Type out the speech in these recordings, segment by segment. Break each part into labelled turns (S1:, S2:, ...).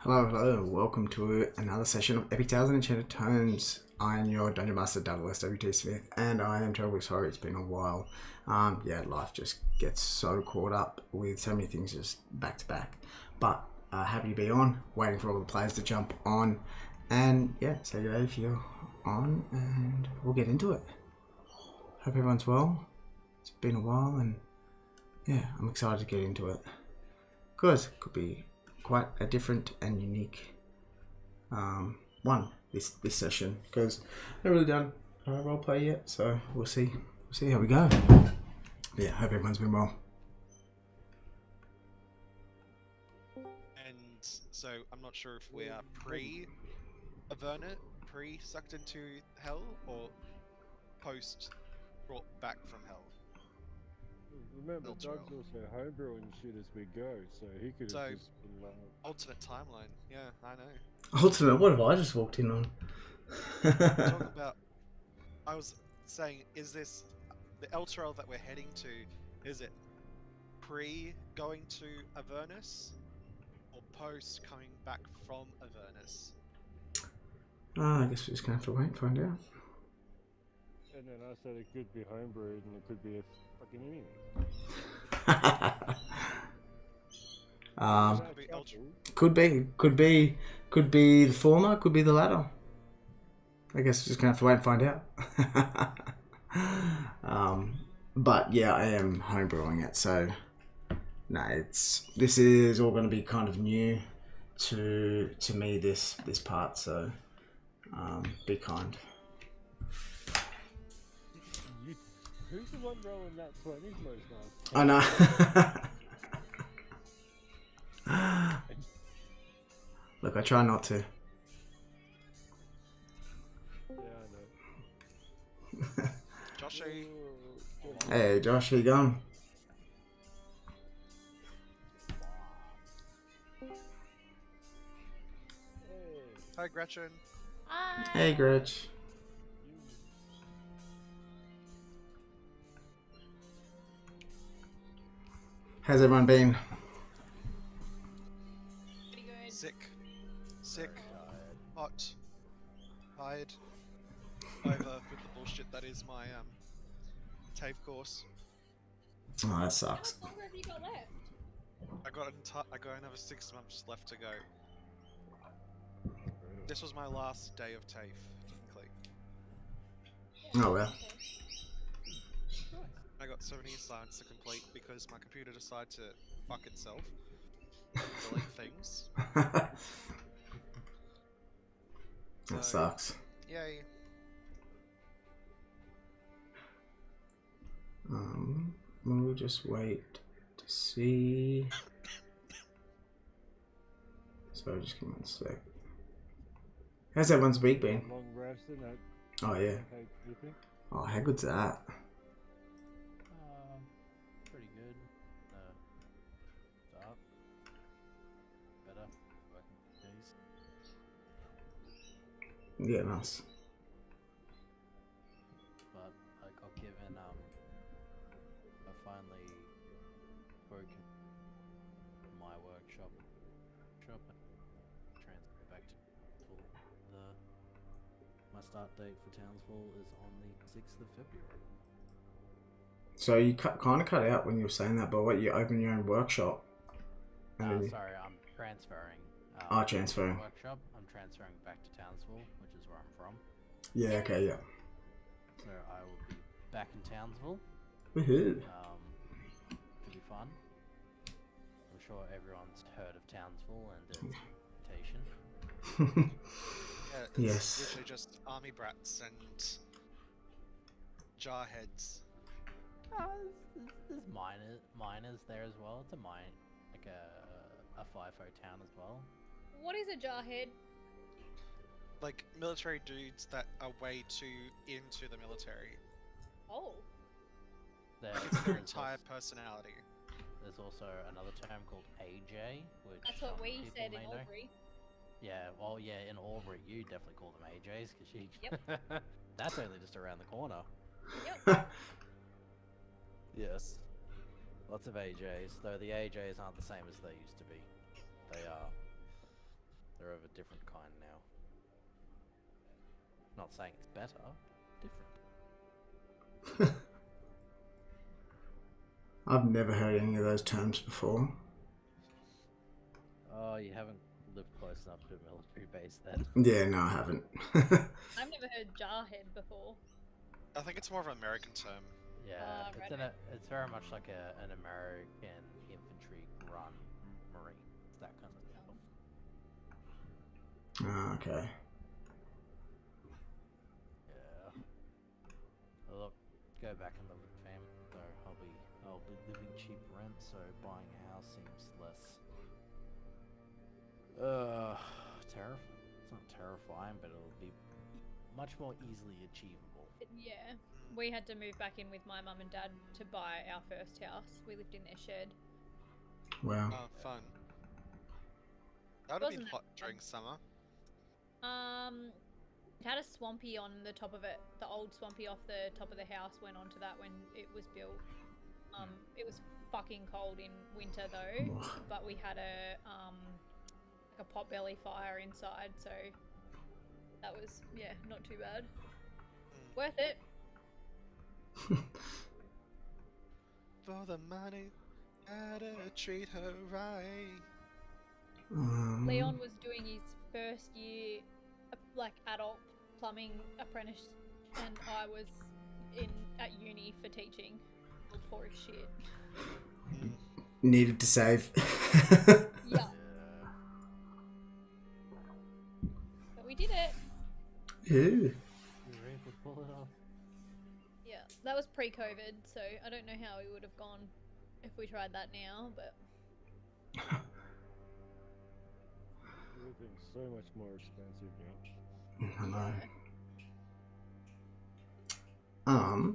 S1: Hello, welcome to another session of Epic Tales Enchanted Tomes. I am your Dungeon Master, WT Smith, and I am terribly sorry it's been a while. Life just gets so caught up with so many things just back to back. But happy to be on, waiting for all the players to jump on, and say good day if you're on, and we'll get into it. Hope everyone's well. It's been a while, and I'm excited to get into it. Because it could be quite a different and unique one this session, because I haven't really done roleplay yet, so we'll see how we go. Yeah, hope everyone's been well.
S2: And so I'm not sure if we are pre-Avernus, pre-sucked into hell, or post brought back from hell.
S3: Remember, Doug's also homebrewing shit as we go, so he could have just been like...
S2: Alternate timeline, yeah, I know.
S1: Alternate, what have I just walked in on?
S2: Talk about... I was saying, is this... The Elturel that we're heading to, is it pre-going to Avernus, or post coming back from Avernus?
S1: I guess we're just going to have to wait and find out.
S3: And then I said it could be homebrewed and it could be a fucking anything.
S1: Could be the former, could be the latter. I guess we're just gonna have to wait and find out. But yeah, I am homebrewing it, so no, this is all going to be kind of new to me, this part. So be kind.
S3: Who's the one rolling that 20s most nice?
S1: I know. Look, I try not to.
S3: Yeah, I know.
S2: Joshy!
S1: Hey, Josh, how you going?
S2: Hi, Gretchen.
S4: Hi.
S1: Hey, Gretch. How's everyone been?
S4: Pretty good.
S2: Sick, hot, tired, over with the bullshit that is my TAFE course.
S1: Oh, that sucks.
S4: How longer have you got left?
S2: I got another 6 months left to go. This was my last day of TAFE, technically.
S1: Oh well.
S2: I got 70 assignments to complete because my computer decided to fuck itself and delete things.
S1: That sucks.
S2: Yay.
S1: We'll just wait to see. So just give me 1 sec. How's everyone's week been?
S3: Long rest in that.
S1: Oh yeah. Oh, how good's that?
S5: Pretty good. Dark. Better. Working days.
S1: Yeah, nice.
S5: But I got given, I finally broken my workshop and transferred back to my start date for Townsville is on the 6th of February.
S1: So you kind of cut out when you were saying that, but what, you open your own workshop?
S5: Sorry, I'm transferring.
S1: Transferring.
S5: Workshop. I'm transferring back to Townsville, which is where I'm from.
S1: Yeah, okay, yeah.
S5: So I will be back in Townsville.
S1: Woohoo.
S5: It'll be fun. I'm sure everyone's heard of Townsville and its reputation.
S2: Yeah, it's
S1: Yes.
S2: literally just army brats and jarheads.
S5: There's miners there as well. It's a mine, like a FIFO town as well.
S4: What is a jarhead?
S2: Like military dudes that are way too into the military.
S4: Oh.
S2: It's their entire personality.
S5: There's also another term called AJ, which
S4: That's what we
S5: people
S4: said in
S5: may know.
S4: Albury.
S5: Yeah, well, yeah, in Albury, you definitely call them AJs, because you...
S4: Yep.
S5: That's only just around the corner.
S4: Yep.
S5: Yes. Lots of AJs, though the AJs aren't the same as they used to be. They are They're of a different kind now. Not saying it's better, different.
S1: I've never heard any of those terms before.
S5: Oh, you haven't lived close enough to a military base then.
S1: Yeah, no, I haven't.
S4: I've never heard jarhead before.
S2: I think it's more of an American term.
S5: Yeah,
S4: right.
S5: it's very much like an American infantry run marine, that kind of stuff.
S1: Okay.
S5: Yeah. Well, look, go back and live with fam. Though I'll be living cheap rent, so buying a house seems less terrifying. It's not terrifying, but it'll be much more easily achievable.
S4: Yeah. We had to move back in with my mum and dad to buy our first house. We lived in their shed.
S1: Wow.
S2: Oh, fun. That would have been
S4: Wasn't
S2: hot during summer.
S4: It had a swampy on the top of it. The old swampy off the top of the house went onto that when it was built. It was fucking cold in winter though, but we had a like a potbelly fire inside, so that was not too bad. Worth it.
S2: For the money, gotta treat her right.
S4: Leon was doing his first year, like adult plumbing apprentice, and I was at uni for teaching. Poor as shit.
S1: Needed to save.
S4: Yeah. But we did it.
S1: Ew.
S5: You were able to pull it off.
S4: Yeah, that was pre-COVID, so I don't know how we would have gone if we tried that now, but
S3: Everything's so much more expensive now.
S1: I know.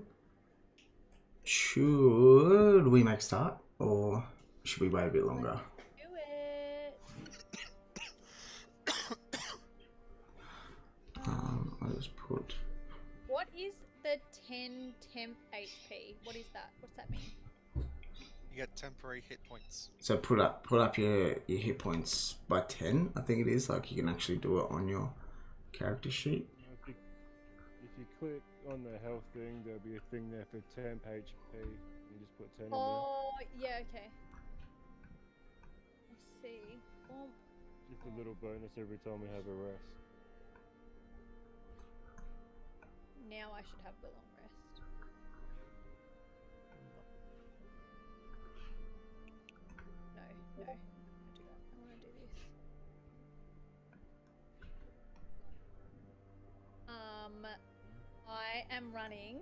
S1: Should we make a start, or should we wait a bit longer?
S4: do it.
S1: I'll just put.
S4: What is the 10 temp HP? What is that? What's that mean?
S2: You get temporary hit points.
S1: So put up your hit points by 10. I think it is. Like you can actually do it on your character sheet.
S3: If you click on the health thing, there'll be a thing there for temp HP. You just put 10 in there.
S4: Oh, yeah, okay. Let's see.
S3: Just a little bonus every time we have a rest.
S4: Now I should have the long rest. No, don't do that. I want to do this. I am running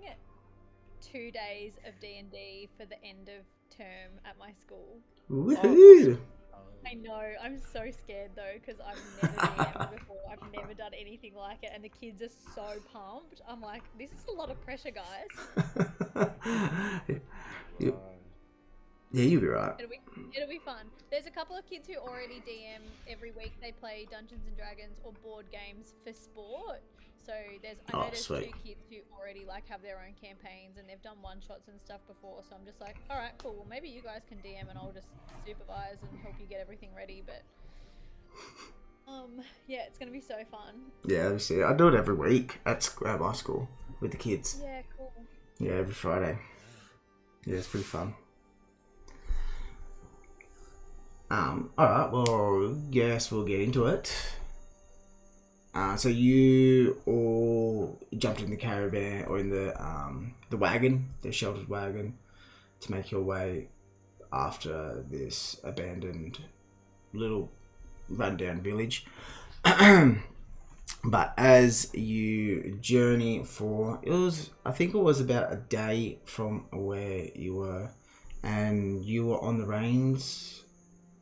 S4: 2 days of D&D for the end of term at my school.
S1: Woohoo!
S4: I know, I'm so scared though, because I've never DM'd before. I've never done anything like it, and the kids are so pumped. I'm like, this is a lot of pressure, guys.
S1: Yeah, you'll be right.
S4: It'll be fun. There's a couple of kids who already DM every week. They play Dungeons and Dragons or board games for sport. So I know there's
S1: sweet.
S4: 2 kids who already like have their own campaigns and they've done one shots and stuff before. So I'm just like, all right, cool. Well, maybe you guys can DM and I'll just supervise and help you get everything ready. But yeah, it's gonna be so fun.
S1: Yeah, obviously. I do it every week at my school with the kids.
S4: Yeah, cool.
S1: Yeah, every Friday. Yeah, it's pretty fun. Alright, well, yes, we'll get into it. So you all jumped in the caravan or in the wagon, the sheltered wagon, to make your way after this abandoned little rundown village. But as you journey I think it was about a day from where you were, and you were on the reins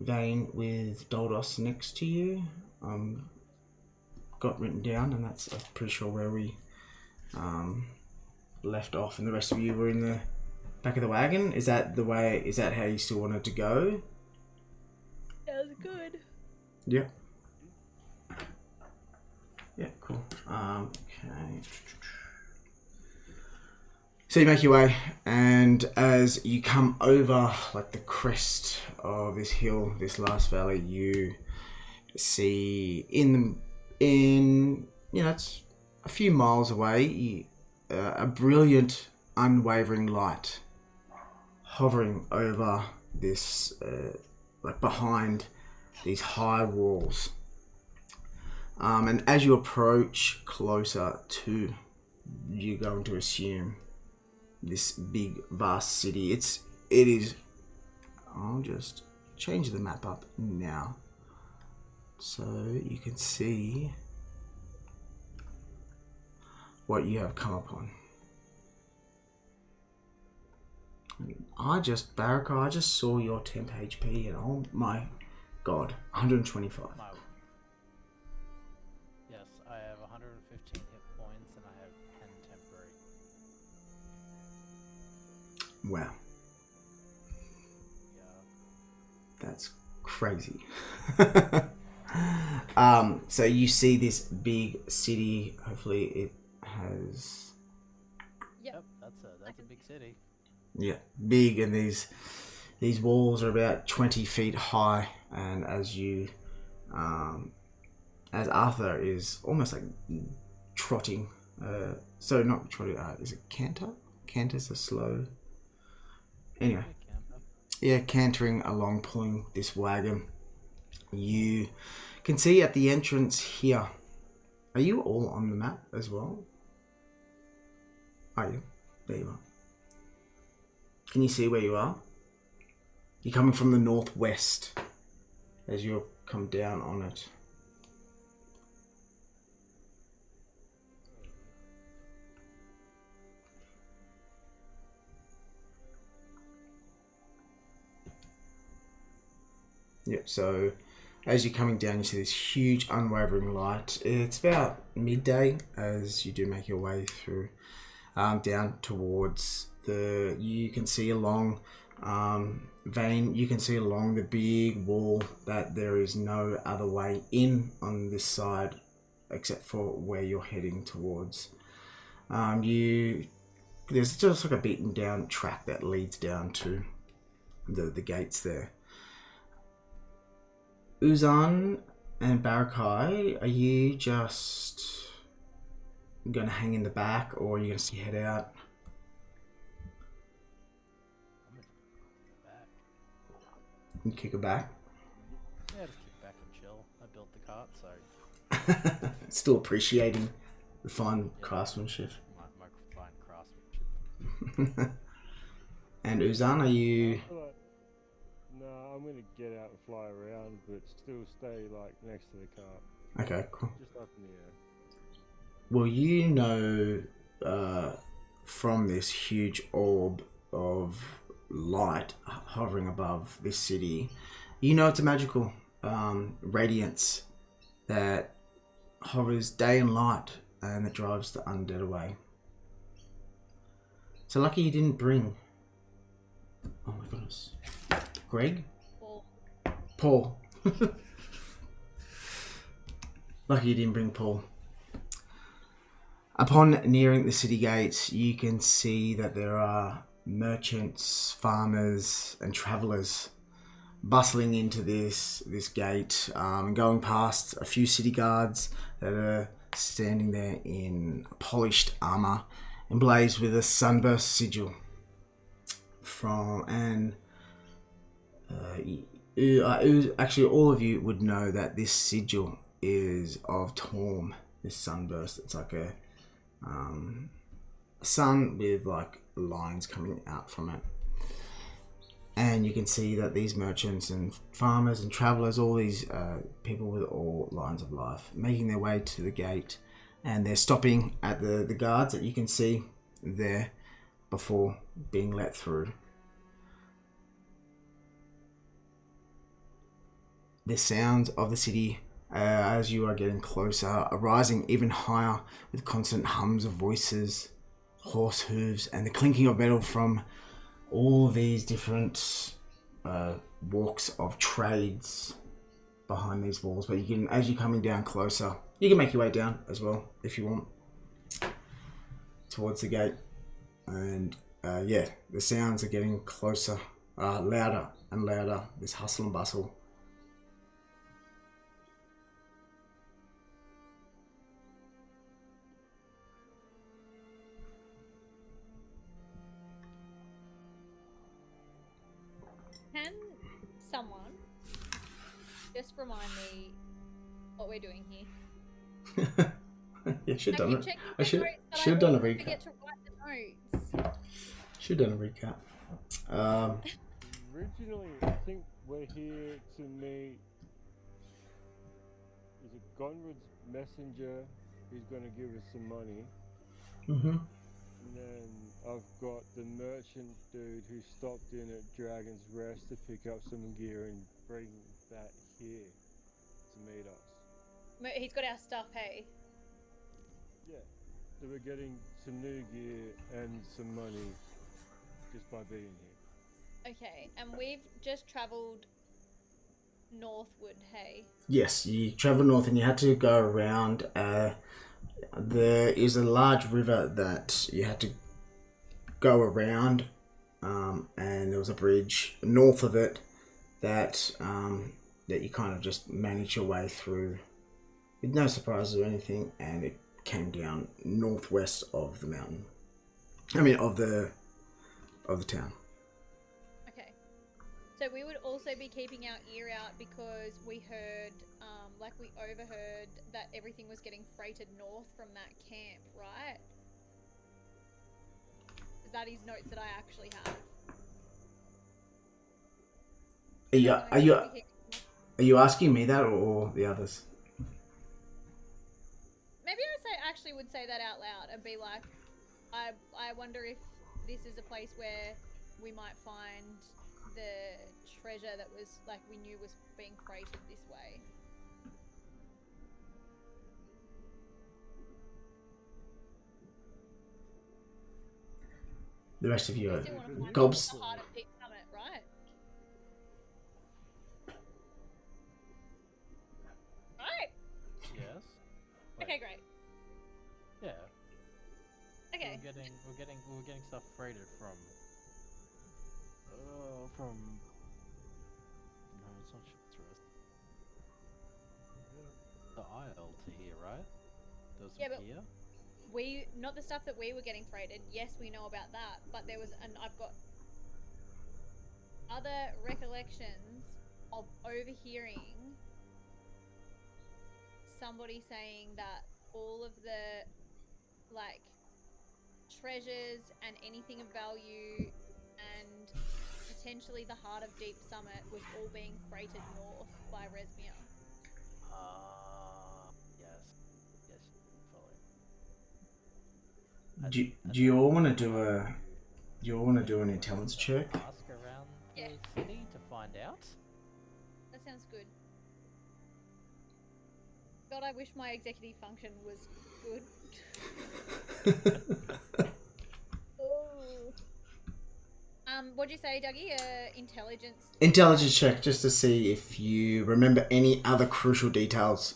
S1: vein with Doldos next to you. Got written down, and I'm pretty sure where we left off, and the rest of you were in the back of the wagon. Is that how you still wanted to go?
S4: Sounds good.
S1: Yeah. Yeah, cool. Okay. So you make your way, and as you come over like the crest of this hill, this last valley, you see in it's a few miles away, a brilliant, unwavering light hovering over this, like behind these high walls. And as you approach closer to, you're going to assume this big, vast city. It is. I'll just change the map up now, so you can see what you have come upon. Baraka, I just saw your temp HP and oh my god, 125.
S5: Yes, I have 115 hit points and I have 10 temporary.
S1: Wow.
S5: Yeah.
S1: That's crazy. So you see this big city. Hopefully it has...
S5: Yep, that's a big city.
S1: Yeah, big, and these walls are about 20 feet high, and as Arthur is almost like trotting, so not trotting, is it canter? Canter's a slow... Anyway, yeah, cantering along, pulling this wagon. You can see at the entrance here. Are you all on the map as well? Are you? There you are. Can you see where you are? You're coming from the northwest as you come down on it. Yep, so as you're coming down, you see this huge unwavering light. It's about midday as you do make your way through down towards the... You can see along vein, you can see along the big wall that there is no other way in on this side except for where you're heading towards. There's just like a beaten down track that leads down to the gates there. Uzan and Barakai, are you just going to hang in the back, or are you going to head out?
S5: I'm gonna kick back.
S1: You kick it back?
S5: Yeah, just kick back and chill. I built the cart, so...
S1: Still appreciating the fine craftsmanship.
S5: My fine craftsmanship.
S1: And Uzan, are you...
S3: No, I'm gonna get out and fly around, but still stay like next to the cart.
S1: Okay, cool.
S3: Just up in the air.
S1: Well, you know from this huge orb of light hovering above this city, you know it's a magical radiance that hovers day and night and that drives the undead away. So lucky you didn't bring... Oh my goodness. Greg? Paul. Lucky you didn't bring Paul. Upon nearing the city gates, you can see that there are merchants, farmers, and travellers bustling into this gate, going past a few city guards that are standing there in polished armour, emblazed with a sunburst sigil. Actually, all of you would know that this sigil is of Torm. This sunburst. It's like a sun with like lines coming out from it. And you can see that these merchants and farmers and travellers, all these people with all lines of life, making their way to the gate, and they're stopping at the guards that you can see there before being let through. The sounds of the city, as you are getting closer, are rising even higher with constant hums of voices, horse hooves, and the clinking of metal from all these different walks of trades behind these walls. But you can, as you're coming down closer, you can make your way down as well if you want towards the gate. And yeah, the sounds are getting closer, louder and louder. This hustle and bustle.
S4: Can someone just remind me what we're doing here?
S1: Yeah, should
S4: I
S1: done
S4: keep
S1: it.
S4: checking
S1: I
S4: the
S1: should
S4: notes, but
S1: should
S4: I
S1: have done a
S4: always
S1: recap.
S4: forget to write the notes.
S1: Should have done a recap.
S3: Originally, I think we're here to meet. Is it Gonrad's messenger who's going to give us some money?
S1: Mm-hmm.
S3: And then I've got the merchant dude who stopped in at Dragon's Rest to pick up some gear and bring that here to meet us.
S4: He's got our stuff, hey?
S3: Yeah. So we're getting some new gear and some money just by being here.
S4: Okay, and we've just travelled northward, hey?
S1: Yes, you travel north and you had to go around. There is a large river that you had to go around, and there was a bridge north of it that that you kind of just managed your way through with no surprises or anything, and it came down northwest of the mountain. I mean, of the town.
S4: Okay. So we would also be keeping our ear out because we heard, like we overheard that everything was getting freighted north from that camp, right? Is that his notes that I actually have?
S1: Are you asking me that or the others?
S4: Maybe I would say that out loud and be like, I wonder if this is a place where we might find the treasure that was like we knew was being freighted this way.
S1: The rest of you are
S4: Still want to find
S1: gobs.
S4: the heart of Deep Summit, right? Right.
S5: Yes.
S4: Okay, great.
S5: Yeah.
S4: Okay.
S5: We're getting stuff freighted from. No, it's not Ship's The isle to here, right? There was some
S4: Yeah, but
S5: gear.
S4: not the stuff that we were getting freighted. Yes, we know about that, but there was I've got other recollections of overhearing somebody saying that all of the like treasures and anything of value and potentially the heart of Deep Summit was all being freighted north by Resmia.
S5: Yes,
S1: Do you all want to do an intelligence check?
S5: Ask around the city to find out.
S4: That sounds good. God, I wish my executive function was good. Oh. What'd you say, Dougie? Intelligence.
S1: Intelligence check just to see if you remember any other crucial details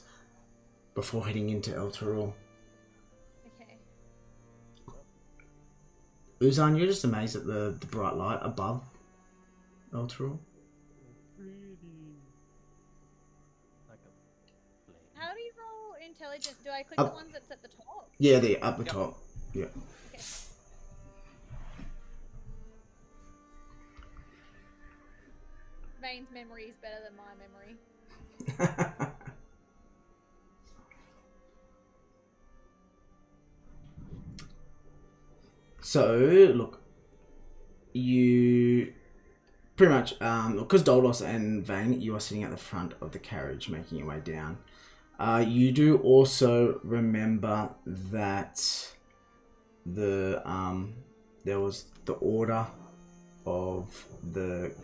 S1: before heading into Elturel.
S4: Okay.
S1: Uzan, you're just amazed at the bright light above Elturel.
S5: Like a flame.
S4: How do you roll intelligence? Do I click
S1: Up.
S4: the ones that's at the top?
S1: Yeah, they're up the top. Yeah.
S4: Okay. Vane's memory is better than my memory.
S1: So, look, you pretty much, because Doldos and Vane, you are sitting at the front of the carriage making your way down. You do also remember that there was the order of the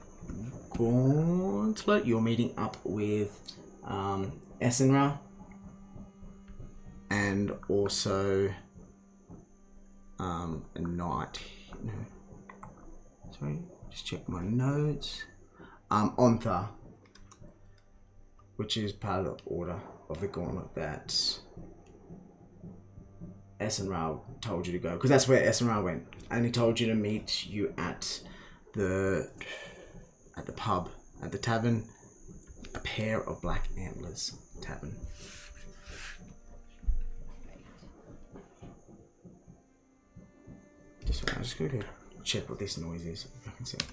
S1: Gauntlet. You're meeting up with Essenra and also a knight. No. Sorry, just check my notes. Ontha, which is part of the order of the Gauntlet that Essenra told you to go, because that's where Essenra went, and he told you to meet you at the pub, at the tavern, a pair of Black Antlers tavern. I'm just gonna go check what this noise is, if I can see it.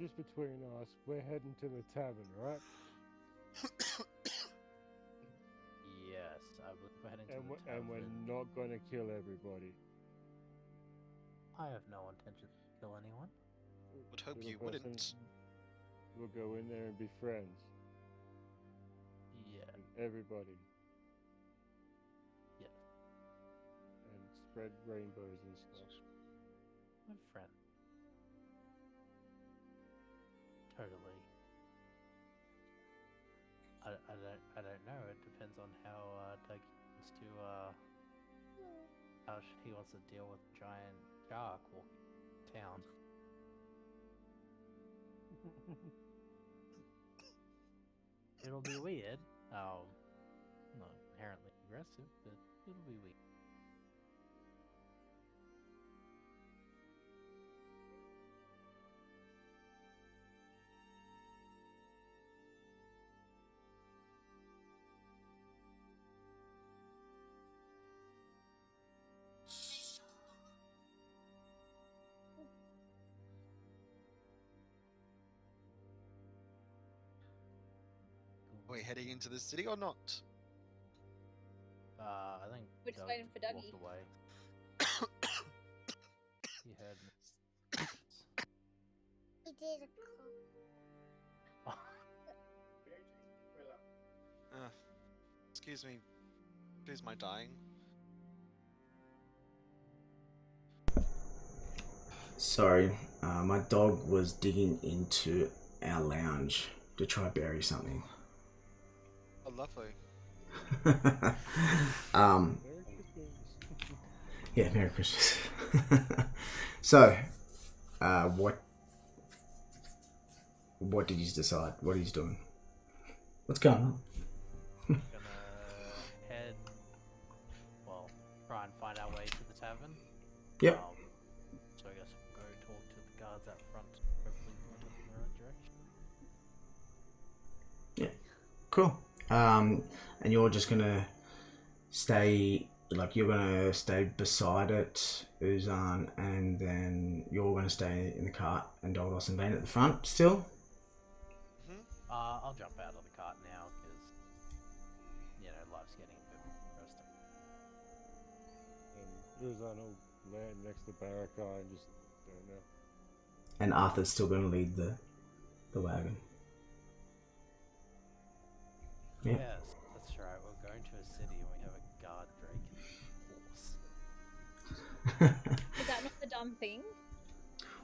S3: just between us, we're heading to the tavern, right?
S5: Yes, I believe we're heading to
S3: And
S5: the
S3: and we're
S5: tavern.
S3: not gonna kill everybody.
S5: I have no intention to kill anyone.
S2: Would hope
S3: Little
S2: you
S3: person,
S2: wouldn't.
S3: We'll go in there and be friends
S5: Yeah,
S3: with everybody
S5: yes,
S3: and spread rainbows and stuff.
S5: my friend. Totally. I don't know. It depends on how Doug wants to how he wants to deal with giant shark walking town. It'll be weird. Not inherently aggressive, but it'll be weird.
S2: Are we heading into the city or not?
S5: I think
S4: We're just
S5: Doug
S4: waiting for
S5: walked
S4: Dougie.
S5: away. He heard me.
S6: He did a call.
S2: Excuse me. Excuse my dying.
S1: Sorry, my dog was digging into our lounge to try bury something.
S2: Oh, lovely.
S3: Merry Christmas.
S1: Yeah, Merry Christmas. So, what did you decide? What are you doing? What's going on?
S5: Gonna head. Well, try and find our way to the tavern.
S1: Yep.
S5: So I guess we'll go talk to the guards out front. Hopefully, point us in the right direction.
S1: Cool. And you're just gonna stay, like you're gonna stay beside it, Uzan, and then you're gonna stay in the cart and Doldos and Vane at the front still.
S5: I'll jump out of the cart now because life's getting a bit interesting.
S3: And Uzan will land next to Baraka and just don't know.
S1: And Arthur's still gonna lead the wagon. Yeah.
S5: Yes, that's right. We're going to a city and we have a guard drake and a horse.
S4: Is that not the dumb thing?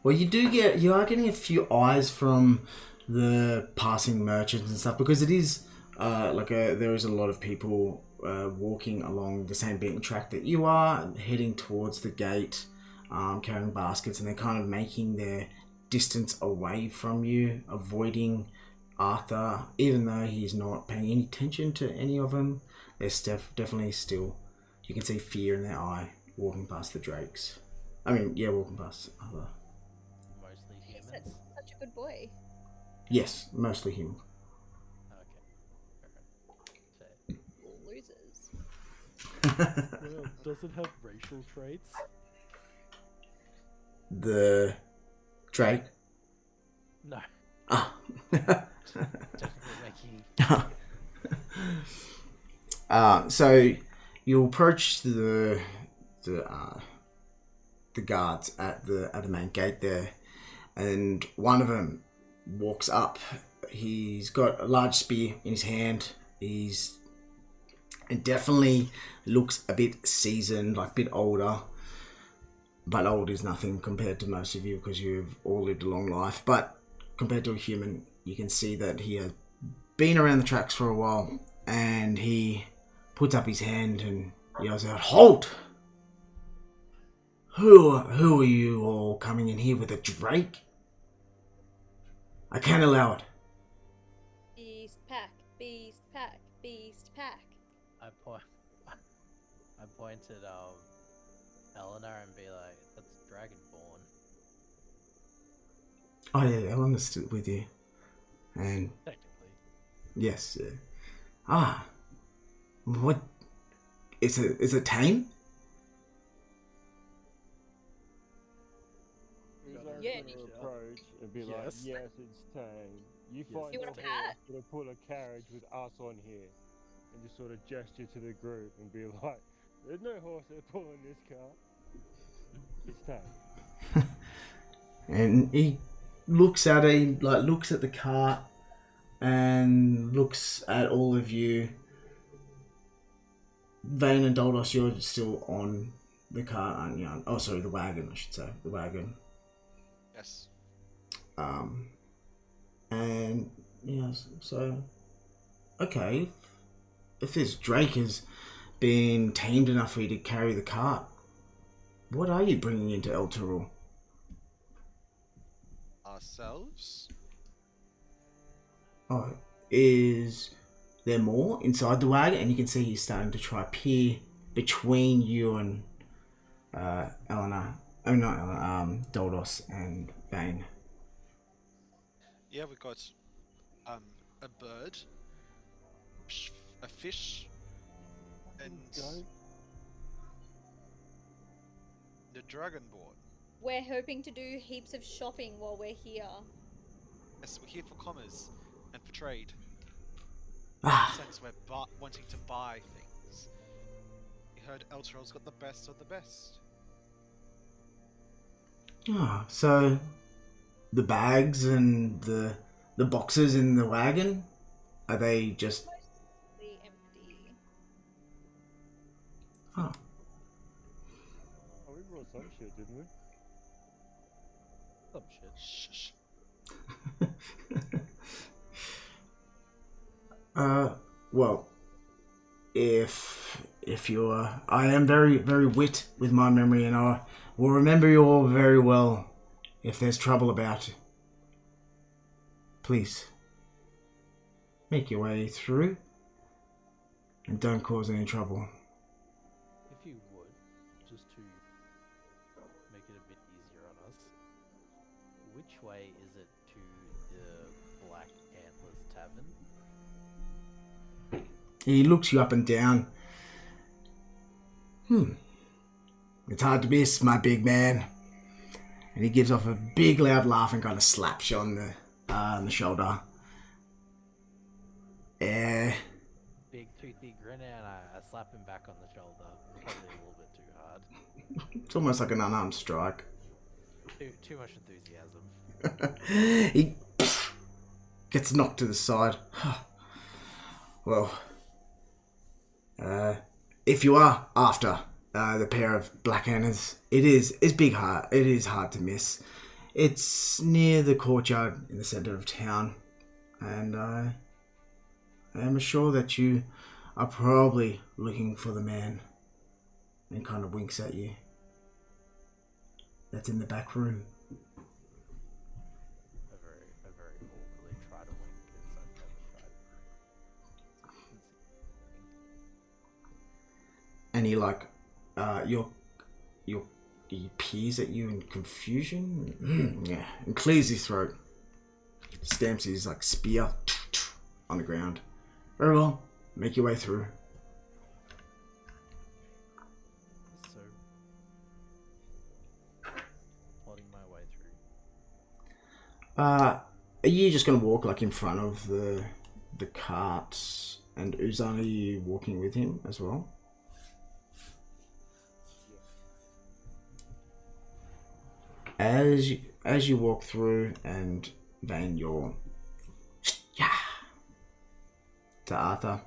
S1: Well, you are getting a few eyes from the passing merchants and stuff because it is there is a lot of people walking along the same beaten track that you are, heading towards the gate, carrying baskets, and they're kind of making their distance away from you, avoiding Arthur, even though he's not paying any attention to any of them. There's definitely still, you can see fear in their eye walking past the drakes. Walking past other.
S5: Mostly
S4: He's
S5: humans.
S4: such a good boy.
S1: Yes, mostly him.
S5: Okay. Alright.
S4: Losers.
S5: Well, does it have racial traits?
S1: The Drake.
S5: No.
S1: Ah.
S5: Technically making.
S1: So you approach the guards at the main gate there, and one of them walks up. He's got a large spear in his hand. It definitely looks a bit seasoned, like a bit older. But old is nothing compared to most of you because you've all lived a long life. But compared to a human, you can see that he has been around the tracks for a while, and he puts up his hand and yells out, "Halt! Who are you all coming in here with a drake? I can't allow it."
S4: Beast pack, beast pack, beast pack.
S5: I point at Eleanor and be like, "That's Dragonborn."
S1: Oh yeah, Eleanor's still with you. And
S5: Technically.
S1: yes, what? Is it tame?
S3: Uzan's
S4: Yeah.
S3: gonna approach and be like,
S5: first.
S3: Yes, it's tame. You
S5: Yes.
S3: find
S4: You
S3: a
S4: want a
S3: horse,
S4: cat?
S3: gonna put a carriage with us on here, and just sort of gesture to the group and be like, "There's no horse there pulling this cart. It's tame."
S1: And he looks at it, like looks at the cart, and looks at all of you. Vane and Doldos, you're still on the cart, aren't you? Oh, sorry, the wagon, I should say. The wagon.
S2: Yes.
S1: And, yes, so... Okay. If this Drake has been tamed enough for you to carry the cart, what are you bringing into Elturel?
S2: Ourselves?
S1: Oh, is there more inside the wagon? And you can see he's starting to try peer between you and Eleanor. Oh, not Eleanor, Doldos and Vane.
S2: Yeah, we've got a bird, a fish, and
S3: Goat?
S2: the dragonborn.
S4: We're hoping to do heaps of shopping while we're here.
S2: Yes, we're here for commerce and for trade.
S1: Ah,
S2: Since we're wanting to buy things. We heard Elturel's got the best of the best.
S1: so the bags and the boxes in the wagon, are they just...
S4: Mostly empty.
S1: Oh,
S3: Oh, we brought some shit, didn't we?
S5: Some shit.
S2: Shh.
S1: well, if you're... I am very, very wit with my memory, and I will remember you all very well if there's trouble about. Please, make your way through, and don't cause any trouble.
S5: If you would, just to make it a bit easier on us, which way is it to the Black Antlers Tavern?
S1: He looks you up and down. It's hard to miss, my big man. And he gives off a big loud laugh and kind of slaps you on the shoulder.
S5: Big toothy grin, and I slap him back on the shoulder. Probably a little bit too hard.
S1: It's almost like an unarmed strike.
S5: Too much enthusiasm.
S1: He gets knocked to the side. Well, if you are after the pair of black antlers, it is hard to miss. It's near the courtyard in the centre of town, and I am sure that you are probably looking for the man. And kind of winks at you. That's in the back room.
S5: I very awkwardly try to wink because I've never tried.
S1: And he peers at you in confusion. Yeah, and clears his throat. Stamps his like spear on the ground. Very well, make your way through.
S5: So, plodding my way through.
S1: Are you just gonna walk like in front of the cart? And Uzan, are you walking with him as well? As you walk through, and Vane, you're to Arthur.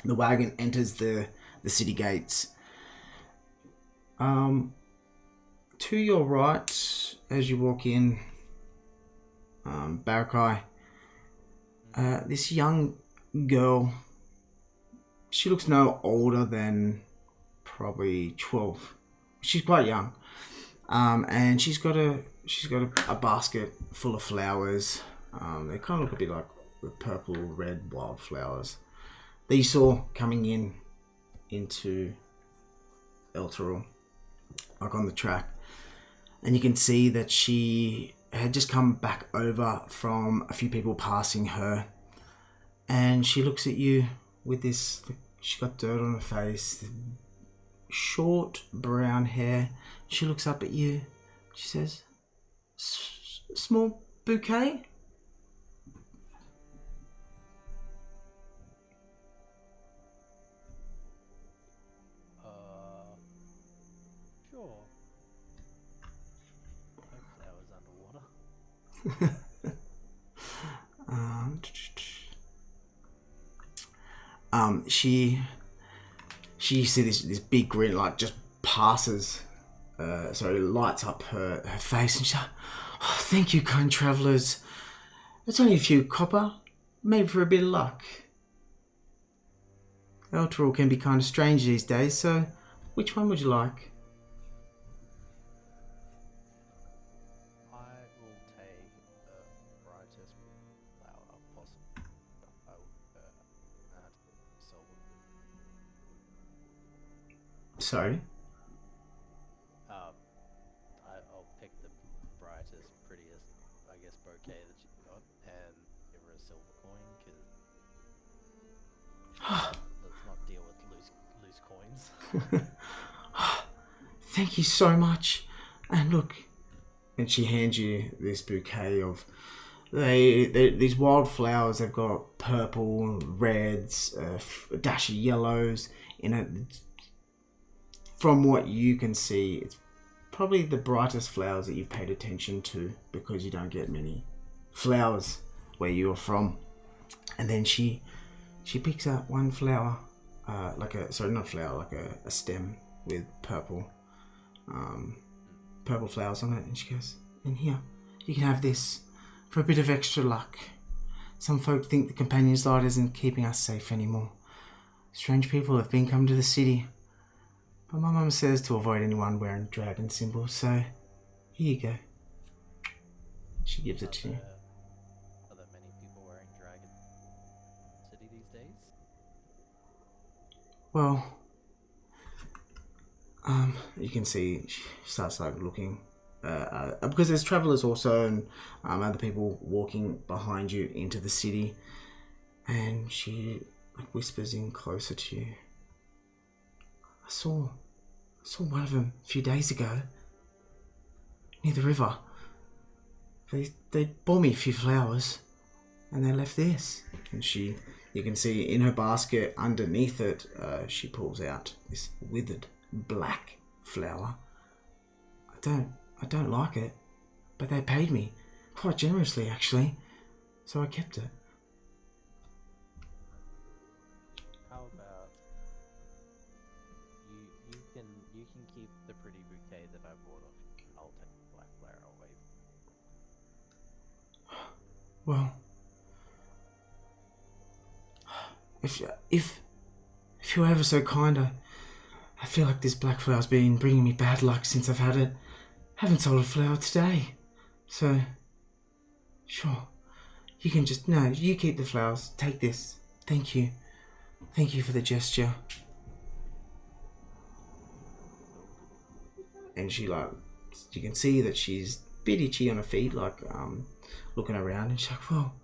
S1: The wagon enters the city gates. To your right, as you walk in, Barakai, this young girl, she looks no older than probably 12. She's quite young. And she's got a basket full of flowers. They kind of look a bit like the purple, red wildflowers that you saw coming into Elturel, like on the track. And you can see that she had just come back over from a few people passing her, and she looks at you with this. She's got dirt on her face, short brown hair. She looks up at you. She says, Small bouquet?
S5: Sure. No flowers underwater.
S1: She see this big grin like just passes, so it lights up her face, and she's like, oh, thank you, kind travellers. It's only a few copper, maybe for a bit of luck. Elturel can be kind of strange these days, so which one would you like?
S5: I will take the brightest flower possible. I would add silver.
S1: Sorry?
S5: I'll pick the brightest, prettiest, I guess, bouquet that you've got and give her a silver coin, because let's not deal with loose coins.
S1: Thank you so much. And look, and she hands you this bouquet of these wildflowers. They've got purple, reds, a dash of yellows in it. From what you can see, it's probably the brightest flowers that you've paid attention to, because you don't get many flowers where you're from. And then she picks out one flower, like a stem with purple flowers on it, and she goes, and here, you can have this for a bit of extra luck. Some folk think the companion's light isn't keeping us safe anymore. Strange people have been coming to the city, but my mum says to avoid anyone wearing dragon symbols, so here you go. She gives it to you.
S5: Are there many people wearing dragon city these days?
S1: Well, you can see she starts like looking, because there's travellers also, and other people walking behind you into the city, and she like whispers in closer to you. I saw one of them a few days ago near the river. They bought me a few flowers, and they left this. And you can see in her basket underneath it, she pulls out this withered black flower. I don't like it, but they paid me quite generously actually, so I kept it.
S5: How about you can keep the pretty bouquet that I bought off you. I'll take the black flower away.
S1: Well, if you're ever so kind, I feel like this black flower's been bringing me bad luck since I've had it. Haven't sold a flower today, so sure, you can just you keep the flowers. Take this. Thank you for the gesture. And she you can see that she's a bit itchy on her feet, looking around, and she's like, well,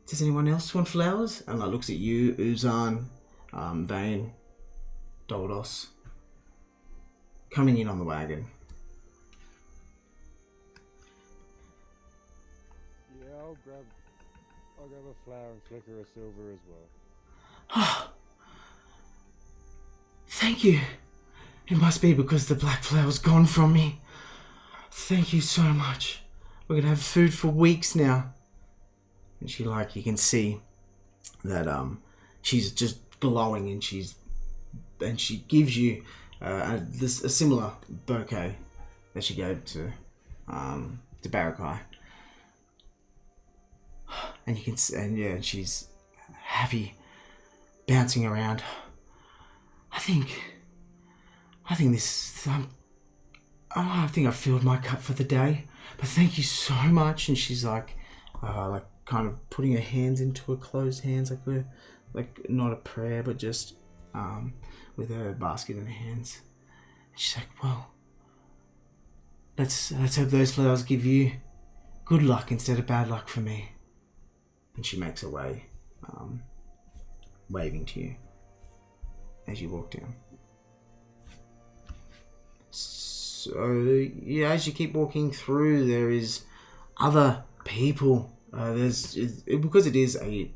S1: does anyone else want flowers? And looks at you, Uzan, Vane, Doldos, coming in on the wagon.
S3: Yeah, I'll grab a flower and flicker a silver as well.
S1: Ah, thank you. It must be because the black flower's gone from me. Thank you so much. We're gonna have food for weeks now. And she you can see that she's just glowing, and she gives you a similar bouquet that she gave to Barakai. And you can she's happy, bouncing around. I think this I think I've filled my cup for the day, but thank you so much. And she's kind of putting her hands into her closed hands, like not a prayer, but just with her basket in her hands. And she's like, well, let's hope those flowers give you good luck instead of bad luck for me. And she makes her way, waving to you as you walk down. So yeah, as you keep walking through, there is other people. Because it is a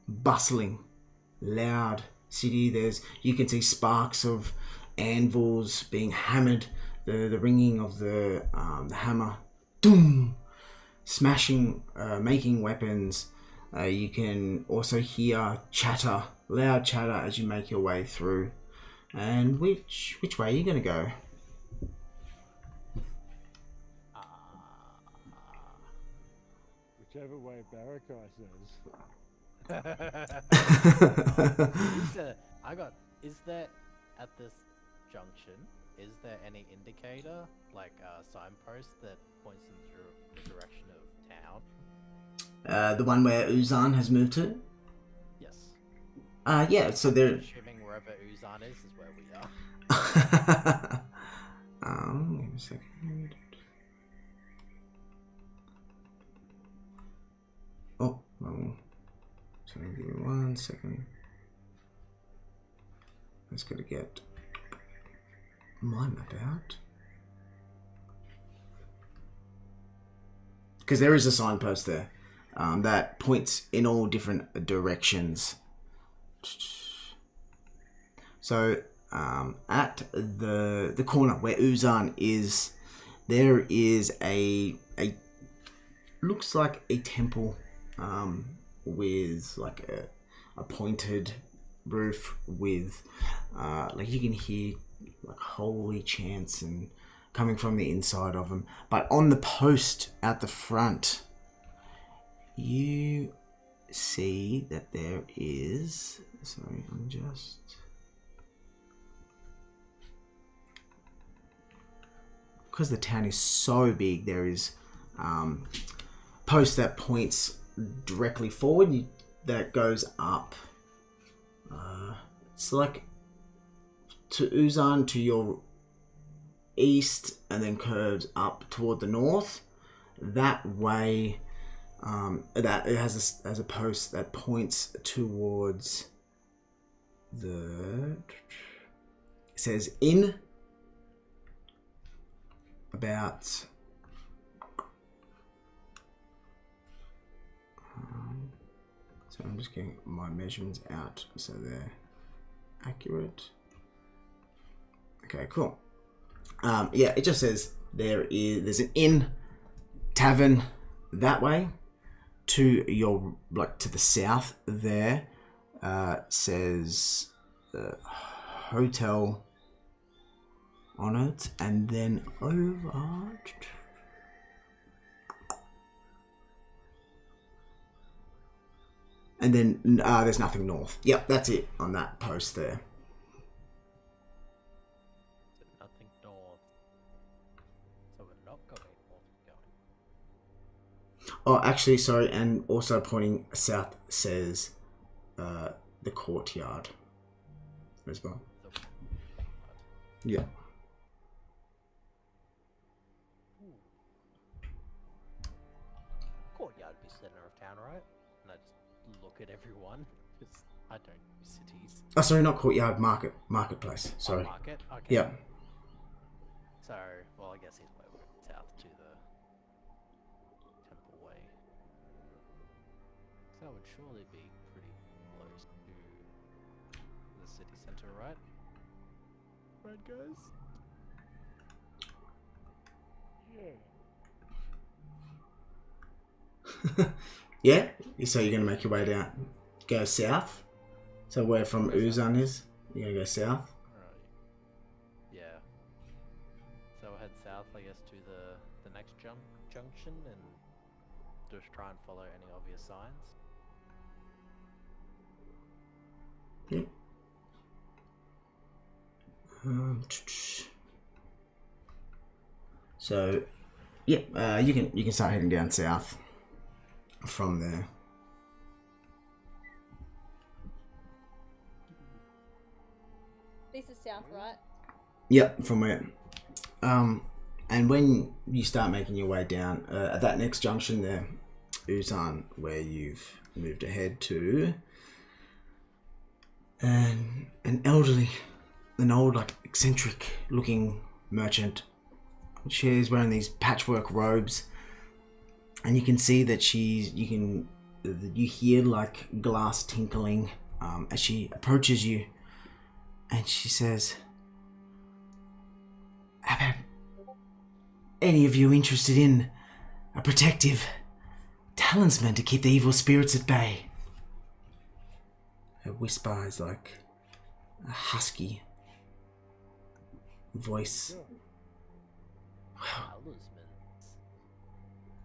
S1: bustling, loud city. You can see sparks of anvils being hammered, the ringing of the hammer, doom, smashing, making weapons. You can also hear chatter, loud chatter as you make your way through. And which way are you going to go?
S3: Whichever way Barakai says.
S5: Is there, at this junction, is there any indicator, like a signpost that points in the direction of town?
S1: The one where Uzan has moved to?
S5: Yes.
S1: Yeah, so there...
S5: Assuming wherever Uzan is where we are.
S1: Give me a second. Oh, wrong. So give me 1 second. Let's go to get my map out. Because there is a signpost there that points in all different directions. So at the corner where Uzan is, there is a looks like a temple with like a pointed roof with like you can hear like holy chants and coming from the inside of them. But on the post at the front, you see that there is, sorry, I'm just, because the town is so big, there is post that points directly forward that goes up. It's like to Uzan to your east and then curves up toward the north. That way, that it has a post that points towards it says in about so I'm just getting my measurements out so they're accurate. Okay, cool. Yeah, it just says there's an inn tavern that way. To your, like, to the south there says hotel on it, and then over and then there's nothing north. Yep, that's it on that post there.
S5: Nothing north. So we're not going north, we're going.
S1: Oh, actually, sorry, and also pointing south says the courtyard as well. Yeah.
S5: Courtyard be center of town, right? And I just look at everyone because I don't know cities.
S1: Oh, sorry, not courtyard, marketplace. Sorry.
S5: Oh, market? Okay.
S1: Yeah.
S5: So, well, I guess he's way south to the Temple Way. So that would surely be pretty close to the city center, right? Right, guys?
S1: Yeah. So you're gonna make your way down, go south. So where from Uzan is, you're gonna go south.
S5: Alright. Yeah. So we'll head south, I guess, to the next junction and just try and follow any obvious signs.
S1: Yeah. So, yeah, you can start heading down south from there.
S4: This is south, right?
S1: Yep, from where. And when you start making your way down at that next junction there, Uzan, where you've moved ahead to, an elderly an old, like, eccentric looking merchant. She's wearing these patchwork robes, and you can see that you hear like glass tinkling as she approaches you, and she says, "Have any of you interested in a protective talisman to keep the evil spirits at bay?" Her whisper is like a husky voice.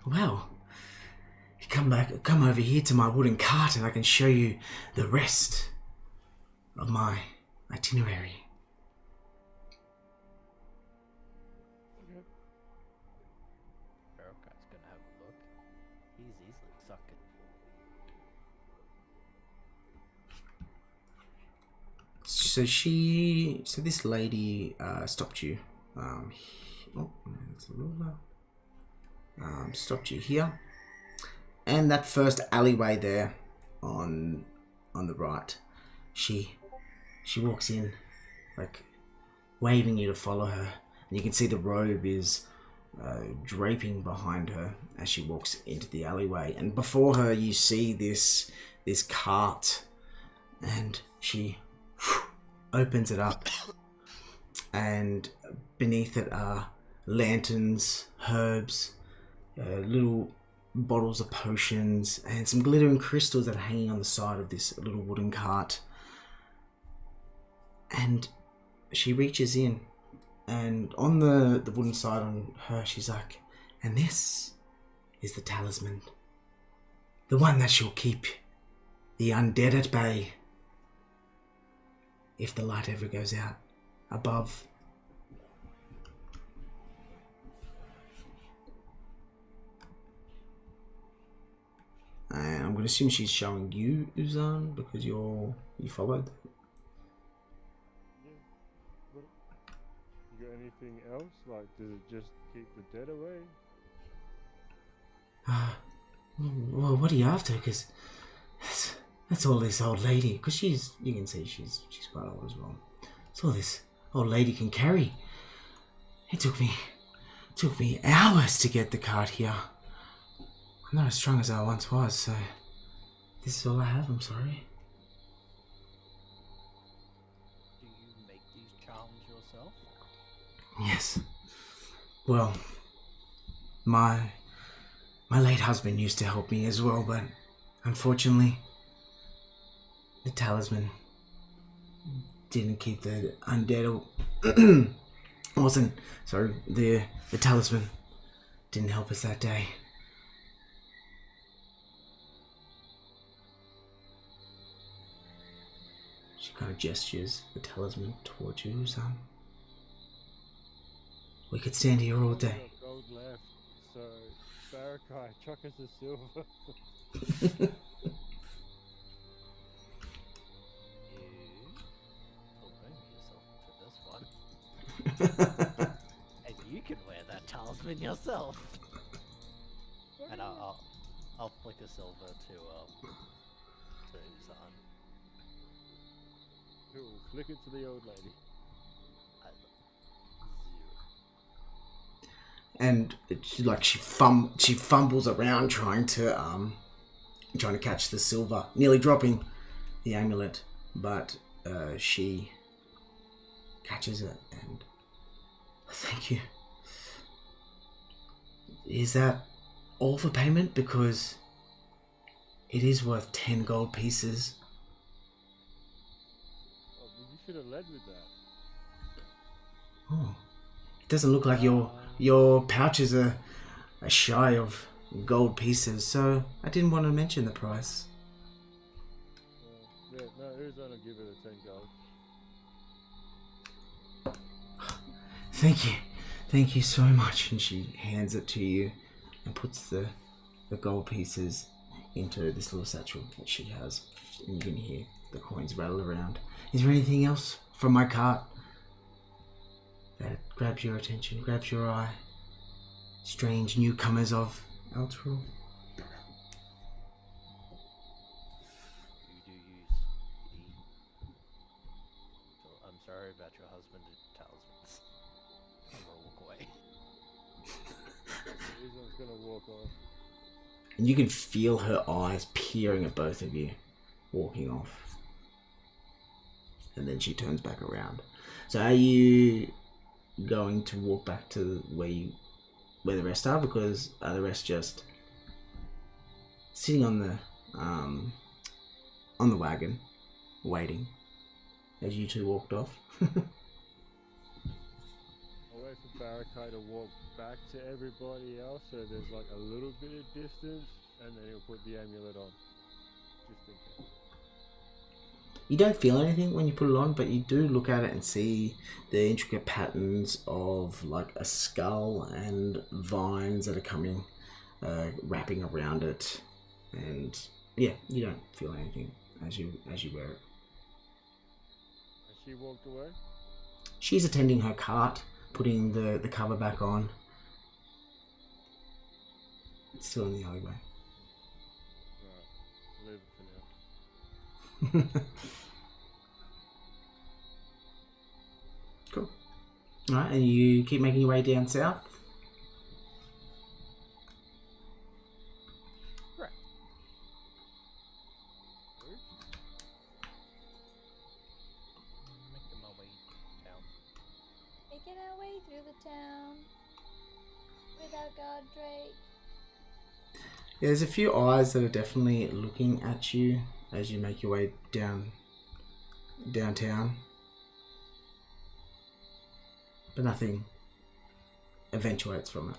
S1: Well, you come over here to my wooden cart and I can show you the rest of my itinerary.
S5: Barrowguy's gonna have a look. He's easily sucking.
S1: So this lady stopped you. That's a ruler. Stopped you here, and that first alleyway there on the right. She walks in, like waving you to follow her, and you can see the robe is draping behind her as she walks into the alleyway. And before her, you see this cart, and she opens it up, and beneath it are lanterns, herbs, little bottles of potions, and some glittering crystals that are hanging on the side of this little wooden cart. And she reaches in, and on the wooden side on her, she's like, "And this is the talisman, the one that shall keep the undead at bay if the light ever goes out above." And I'm going to assume she's showing you, Uzan, because you followed.
S3: Yeah. What, you got anything else? Like, does it just keep the dead away?
S1: Well, what are you after? Because that's all this old lady. Because you can see she's quite old as well. That's all this old lady can carry. It took me hours to get the cart here. I'm not as strong as I once was, so this is all I have. I'm sorry.
S5: Do you make these charms yourself?
S1: Yes. Well, my late husband used to help me as well, but unfortunately, the talisman didn't keep the undead. The talisman didn't help us that day. She kind of gestures the talisman towards you, son. We could stand here all day.
S3: We've got gold left, so Barakai, chuck us a silver.
S5: You will bring yourself to this one. And you can wear that talisman yourself. And I'll flick a silver to Uzan.
S3: Cool. Flick it to the old lady.
S1: And she fumbles around trying to catch the silver, nearly dropping the amulet, but she catches it. And thank you. Is that all for payment? Because it is worth 10 gold pieces.
S3: Oh, you should have led with that.
S1: Oh, it doesn't look like your pouches are shy of gold pieces, so I didn't want to mention the price.
S3: Yeah, no, Uzan will give it a 10 gold.
S1: Thank you so much. And she hands it to you and puts the gold pieces into this little satchel that she has, and you can hear the coins rattle around. Is there anything else from my cart that grabs your attention, grabs your eye? Strange newcomers of Elturel?
S5: You do use the... So I'm sorry about your husband and talismans. I'm gonna walk away.
S3: Izan's gonna walk off.
S1: And you can feel her eyes peering at both of you, walking off. And then she turns back around. So are you going to walk back to where the rest are? Because are the rest just sitting on the wagon, waiting as you two walked off?
S3: I'll wait for Barricade to walk back to everybody else so there's like a little bit of distance, and then he'll put the amulet on. Just in case.
S1: You don't feel anything when you put it on, but you do look at it and see the intricate patterns of like a skull and vines that are coming, wrapping around it. And yeah, you don't feel anything as you wear it.
S3: Has she walked away?
S1: She's attending her cart, putting the cover back on. It's still in the alleyway.
S3: Right, leave it for now.
S1: Cool. Alright, and you keep making your way down south?
S5: Right. Making my way down.
S4: Making our way through the town with our guard Drake.
S1: Yeah, there's a few eyes that are definitely looking at you as you make your way downtown. But nothing eventuates from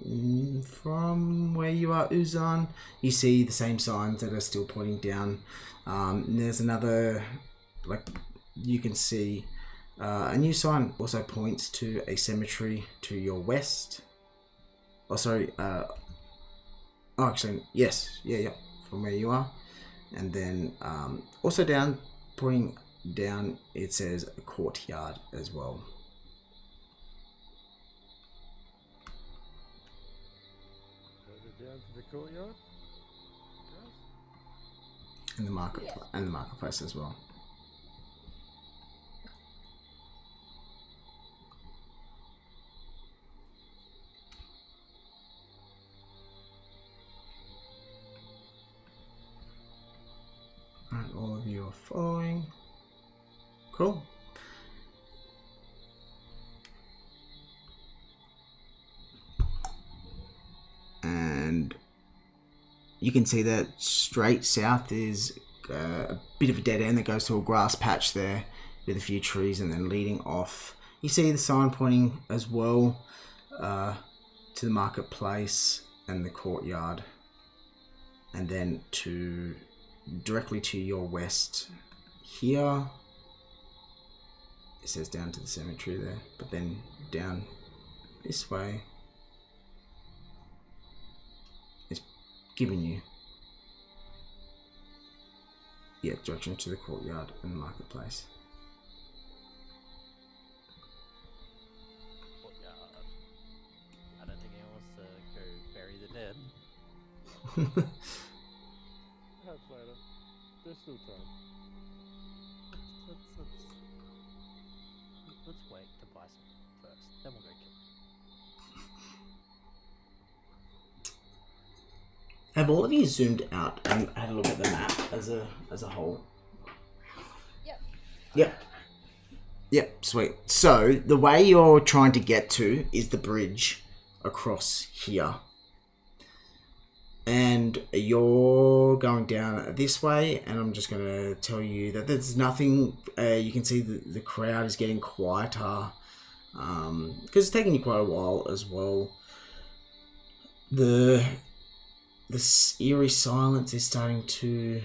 S1: it. From where you are, Uzan, you see the same signs that are still pointing down. And there's another, like, you can see a new sign also points to a cemetery to your west. Oh, sorry. Actually, yes. Yeah. From where you are. And then also pointing down, it says a courtyard as well.
S3: Down to the courtyard? Yes.
S1: And the marketplace as well. Alright, all of you are following. Cool. And you can see that straight south is a bit of a dead end that goes to a grass patch there with a few trees, and then leading off. You see the sign pointing as well to the marketplace and the courtyard, and then directly to your west here. It says down to the cemetery there, but then down this way, it's giving you direction to the courtyard and the marketplace.
S5: Courtyard. I don't think anyone wants to go bury the dead.
S3: Perhaps later. There's still time.
S5: Let's wait to buy some first. Then we'll go kill.
S1: Have all of you zoomed out and had a look at the map as a whole?
S4: Yep.
S1: Yep, sweet. So the way you're trying to get to is the bridge across here. And you're going down this way, and I'm just going to tell you that there's nothing. You can see the crowd is getting quieter because it's taking you quite a while as well. The eerie silence is starting to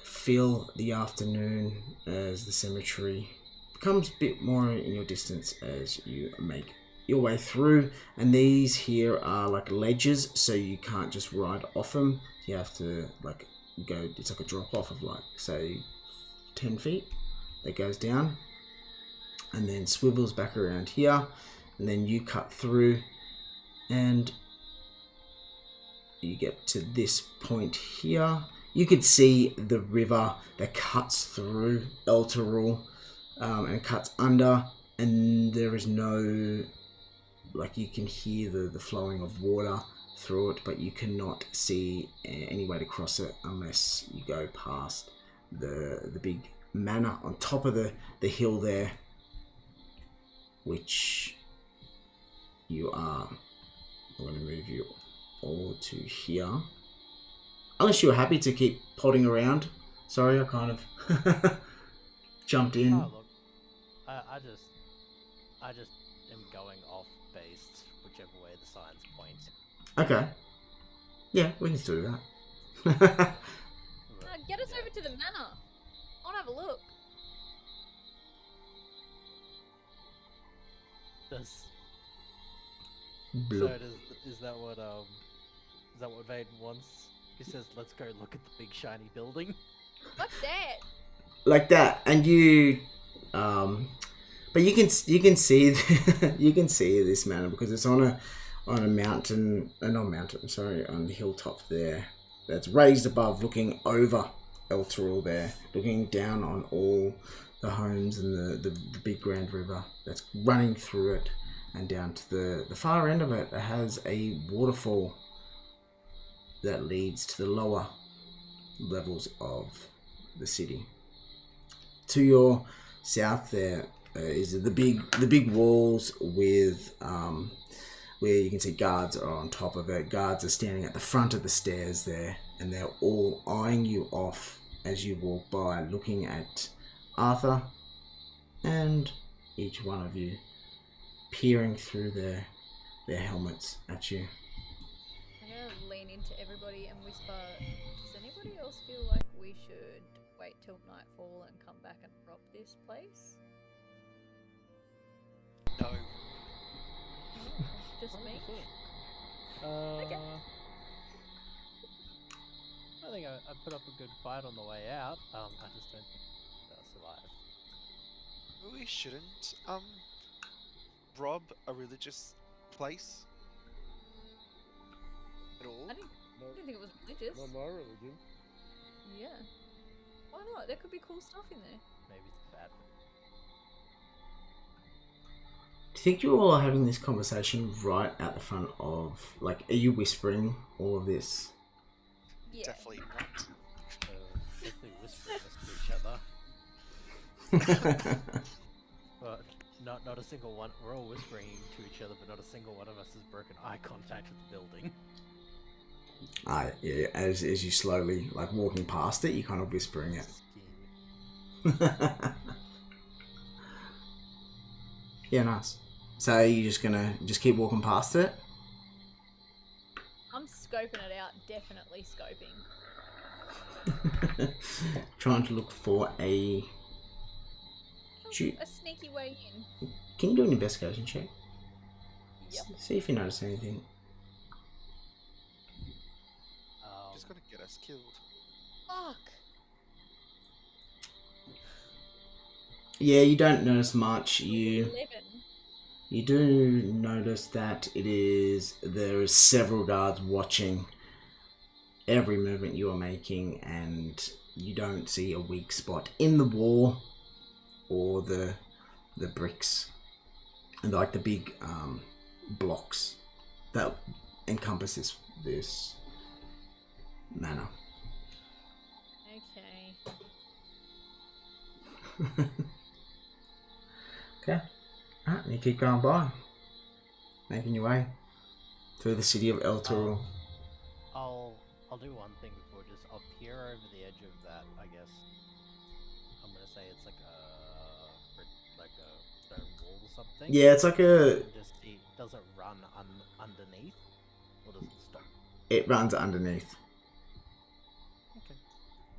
S1: fill the afternoon as the cemetery becomes a bit more in your distance as you make your way through. And these here are like ledges, so you can't just ride off them. You have to like go, it's like a drop off of like say 10 feet that goes down and then swivels back around here, and then you cut through and you get to this point here. you could see the river that cuts through Elturel, and it cuts under, and there is no, like, you can hear the flowing of water through it, but you cannot see any way to cross it unless you go past the big manor on top of the hill there, which you are. I'm going to move you all to here. Unless you're happy to keep plodding around. Sorry, I kind of jumped in.
S5: Oh look, I just am going off based whichever way the signs point.
S1: Okay. Yeah, we can still do that.
S4: Get us over to the manor. I want to have a look.
S5: Does
S1: Bloop.
S5: is that what Vaden wants? He says, "Let's go look at the big shiny building."
S4: What's that?
S1: Like that, and you, but you can see you can see this manor because it's on a mountain, not mountain, sorry, on the hilltop there. That's raised above, looking over Elturel there, looking down on all the homes and the big grand river that's running through it, and down to the far end of it, it has a waterfall that leads to the lower levels of the city. To your south there is the big walls with where you can see guards are on top of it. Guards are standing at the front of the stairs there, and they're all eyeing you off as you walk by, looking at Arthur and each one of you, peering through their helmets at you.
S4: I'm gonna lean into everybody and whisper, does anybody else feel like we should wait till nightfall and come back and rob this place?
S2: No.
S4: Just me?
S5: Okay. I think I put up a good fight on the way out. I just don't think I'll survive.
S2: We shouldn't rob a religious place at all.
S4: I didn't think it was religious.
S3: Not my religion.
S4: Yeah. Why not? There could be cool stuff in there.
S5: Maybe it's bad.
S1: Do you think you all are having this conversation right at the front of, like, are you whispering all of this?
S4: Yeah.
S2: Definitely not.
S5: Definitely whispering this to each other. But not a single one. We're all whispering to each other, but not a single one of us has broken eye contact with the building.
S1: Yeah, as you slowly, like, walking past it, you're kind of whispering it. Yeah, nice. So you're just gonna keep walking past it?
S4: I'm scoping it out, definitely scoping.
S1: Trying to look for a
S4: A sneaky way in.
S1: Can you do an investigation check?
S4: Yep.
S1: See if you notice anything.
S2: Just gonna get us killed.
S4: Fuck!
S1: Yeah, you don't notice much.
S4: 11.
S1: You do notice that there is several guards watching every movement you are making, and you don't see a weak spot in the wall or the bricks, and like the big blocks that encompass this manor.
S4: Okay.
S1: Okay. Alright, and you keep going by, making your way through the city of Elturel.
S5: I'll do one thing before I'll peer over the edge of that. I guess I'm gonna say it's like a stone wall or something.
S1: Yeah, it's like a.
S5: Just see, does it run underneath, or does it stop?
S1: It runs underneath.
S5: Okay,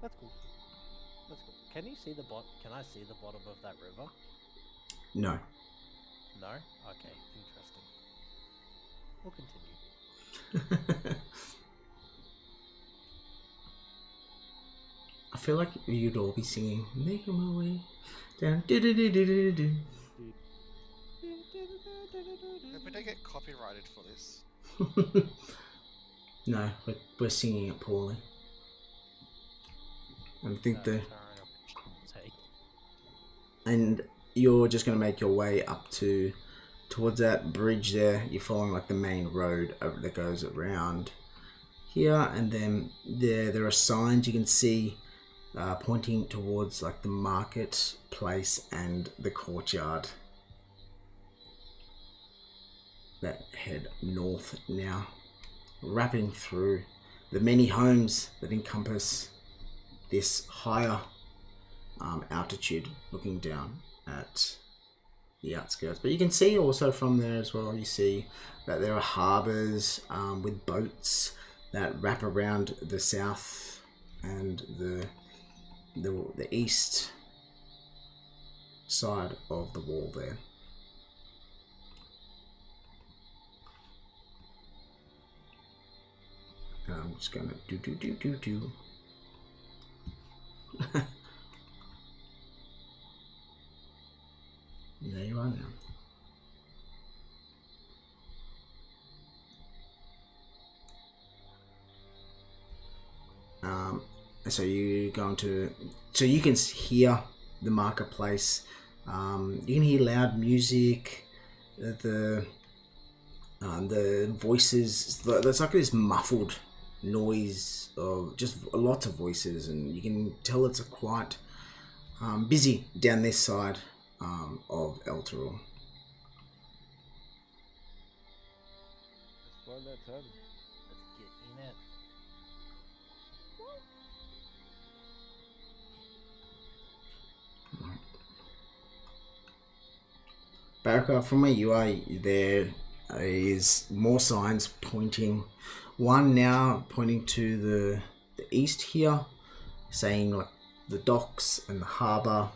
S5: that's cool. Can you see Can I see the bottom of that river?
S1: No.
S5: No? Okay, interesting. We'll continue.
S1: I feel like you'd all be singing "Making My Way Down." Do-do-do-do-do-do.
S2: If we don't get copyrighted for this.
S1: No, we're singing it poorly. And I think
S5: Take.
S1: and you're just going to make your way up towards that bridge there. You're following like the main road that goes around here, and then there are signs you can see pointing towards like the marketplace and the courtyard that head north now, wrapping through the many homes that encompass this higher altitude, looking down at the outskirts. But you can see also from there as well, you see that there are harbours with boats that wrap around the south and the east side of the wall there. And I'm just gonna do. There you are now. So you can hear the marketplace. You can hear loud music, the voices. There's like this muffled noise of just lots of voices, and you can tell it's quite busy down this side of Elturel.
S3: Let's find that tavern.
S5: Let's get in it.
S1: Baraka, from where you are, there is more signs pointing. One now pointing to the east here, saying like the docks and the harbour,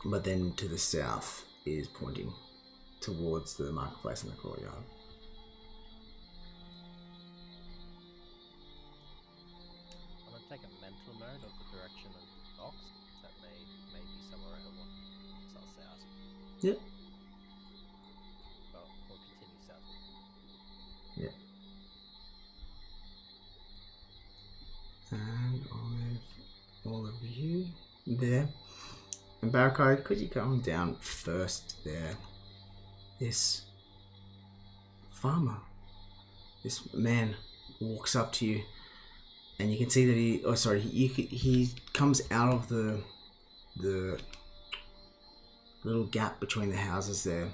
S1: but then to the south is pointing towards the marketplace and the courtyard.
S5: I'm gonna take a mental note of the direction of the docks. That may be somewhere I want south.
S1: Yep.
S5: Well, we'll continue south.
S1: Yep. And I'll move all of you there. And Barakai, could you come down first there? This farmer, this man walks up to you, and you can see that he comes out of the little gap between the houses there,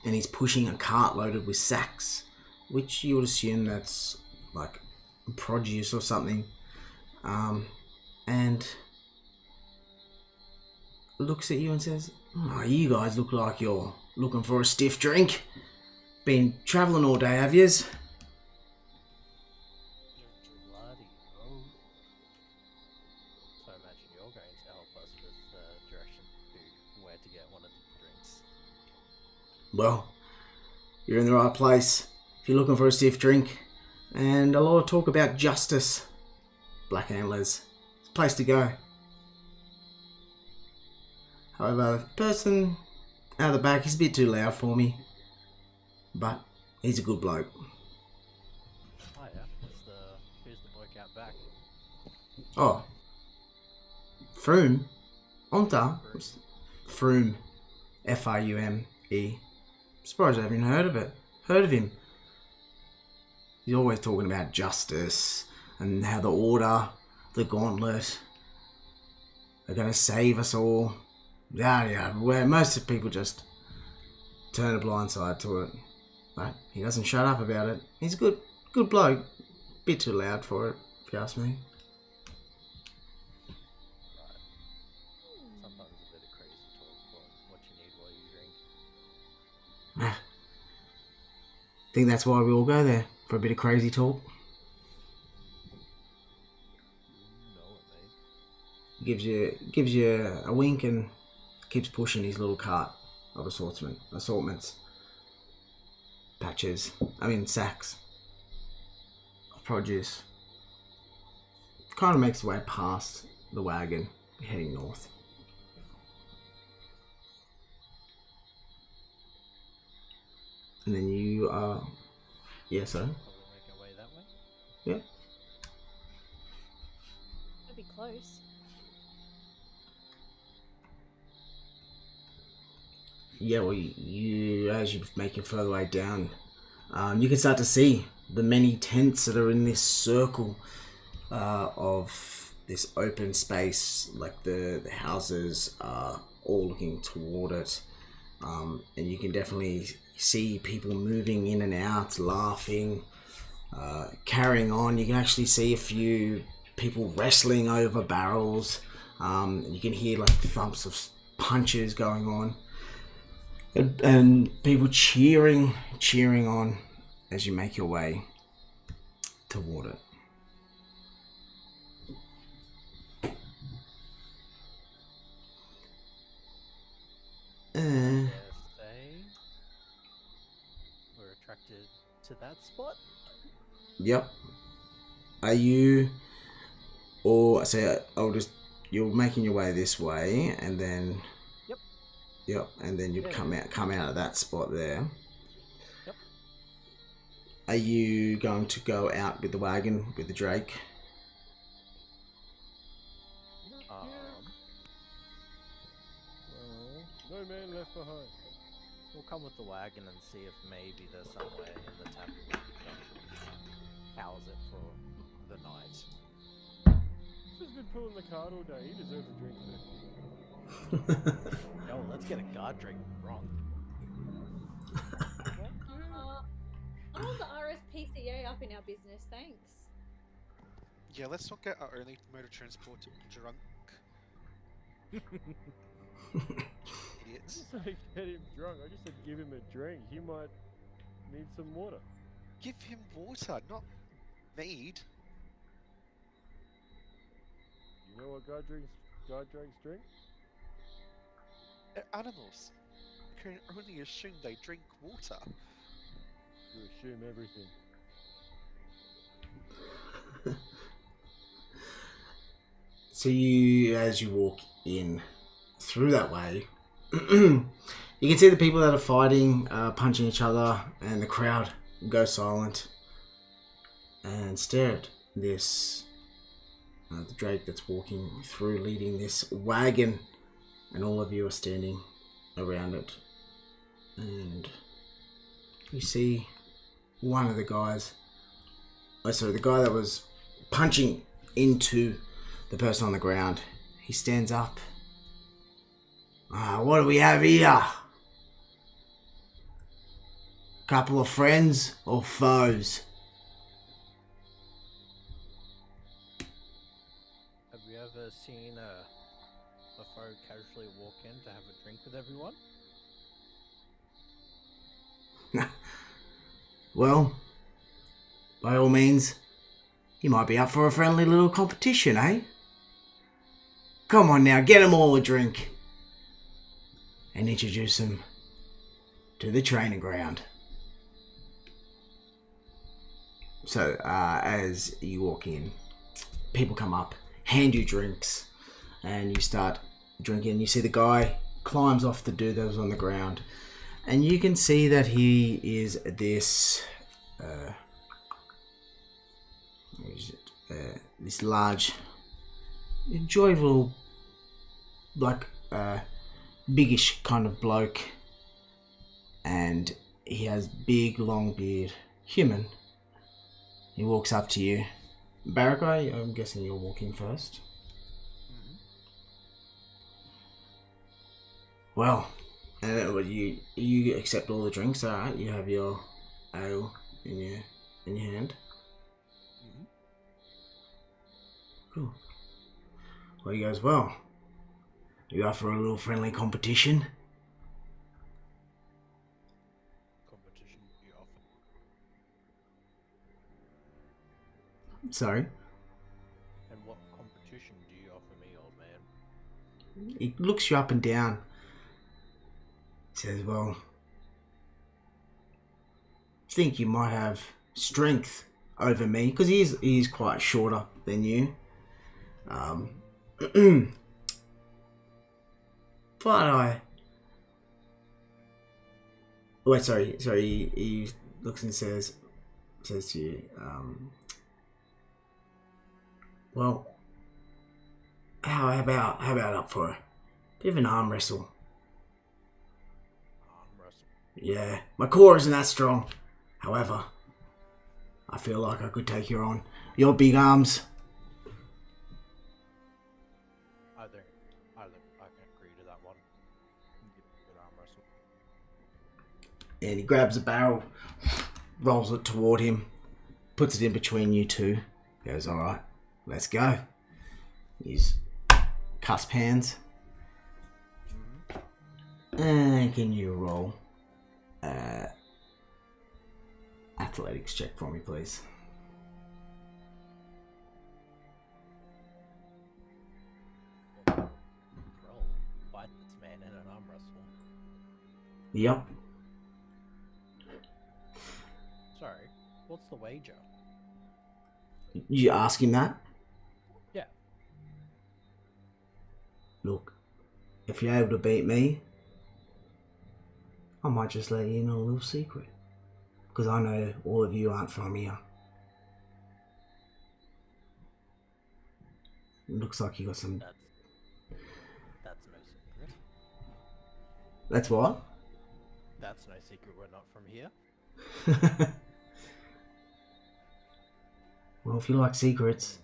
S1: and he's pushing a cart loaded with sacks, which you would assume that's like produce or something, and looks at you and says, "Oh, you guys look like you're looking for a stiff drink. Been travelling all day, have yous?"
S5: Bloody road. So I imagine you're going to help us with direction to where to get one of the drinks.
S1: Well, you're in the right place if you're looking for a stiff drink, and a lot of talk about justice. Black Antlers, it's a place to go. However, the person out of the back is a bit too loud for me, but he's a good bloke.
S5: Oh yeah, who's the bloke out back?
S1: Oh, Froome, Onta, Froome, F-R-U-M-E. Surprised I haven't heard of him. He's always talking about justice and how the Order, the Gauntlet, are going to save us all. Yeah, where most of people just turn a blind side to it. But he doesn't shut up about it. He's a good bloke. Bit too loud for it, if you ask me.
S5: Right. Sometimes a bit of crazy talk for what you need while you drink.
S1: Think that's why we all go there, for a bit of crazy talk.
S5: You know it, mate.
S1: Gives you a wink and keeps pushing his little cart of assortments. Sacks of produce. Kind of makes his way past the wagon, heading north. And then you are... Yeah, so?
S5: Probably make our way that way.
S1: Yeah.
S4: That'd be close.
S1: you as you make your further way down, you can start to see the many tents that are in this circle of this open space. Like the houses are all looking toward it, and you can definitely see people moving in and out, laughing, carrying on. You can actually see a few people wrestling over barrels. You can hear like thumps of punches going on, and people cheering on as you make your way toward it.
S5: Yes, we're attracted to that spot.
S1: Yep. Are you, or say I'll just, you're making your way this way, and then yep, and then you'd come out of that spot there.
S5: Yep.
S1: Are you going to go out with the wagon with the Drake?
S3: No man left behind.
S5: We'll come with the wagon and see if maybe there's somewhere in the tavern we can house it for the night.
S3: He's been pulling the cart all day. He deserves a drink too.
S5: No, let's get a guard drink wrong.
S4: I want the RSPCA up in our business, thanks.
S2: Yeah, let's not get our only mode of transport drunk.
S3: I
S2: Idiots.
S3: didn't say get him drunk. I just said give him a drink. He might need some water.
S2: Give him water, not mead.
S3: You know what guard drakes drink?
S2: They're animals. You can only assume they drink water.
S3: You assume everything.
S1: So you, as you walk in through that way, you can see the people that are fighting, punching each other, and the crowd go silent and stare at this, the Drake that's walking through, leading this wagon, and all of you are standing around it. And you see one of the guys, the guy that was punching into the person on the ground. He stands up. What do we have here? Couple of friends or foes?
S5: Have you ever seen a foe casually walk in to have a drink with everyone?
S1: Well, by all means, you might be up for a friendly little competition, eh? Come on now, get them all a drink. And introduce them to the training ground. So, as you walk in, people come up, hand you drinks, and you start drinking. You see the guy climbs off the dude that was on the ground, and you can see that he is this this large, joyful, like biggish kind of bloke, and he has big long beard. Human. He walks up to you. Barakai, I'm guessing you're walking first. Well, you accept all the drinks, alright? You have your ale in your hand. Cool. Well, he goes, well, you up for a little friendly competition?
S5: Competition you offer.
S1: Sorry?
S5: And what competition do you offer me, old man?
S1: He looks you up and down. Says, well, think you might have strength over me, because he is quite shorter than you. But sorry, he looks and says to you, well, how about up for a bit of an arm wrestle? Yeah, my core isn't that strong. However, I feel like I could take you on. Your big arms.
S5: I can agree to that one. Give it a good arm wrestle.
S1: And he grabs a barrel, rolls it toward him, puts it in between you two. Goes, alright, let's go. He's cusp hands. And can you roll athletics check for me, please?
S5: Roll. Fight this man in an arm wrestle.
S1: Yep.
S5: Sorry, what's the wager?
S1: You ask him that?
S5: Yeah.
S1: Look, if you're able to beat me, I might just let you in on a little secret. Because I know all of you aren't from here. It looks like you got some...
S5: That's no secret.
S1: That's what?
S5: That's no secret we're not from here.
S1: Well, if you like secrets,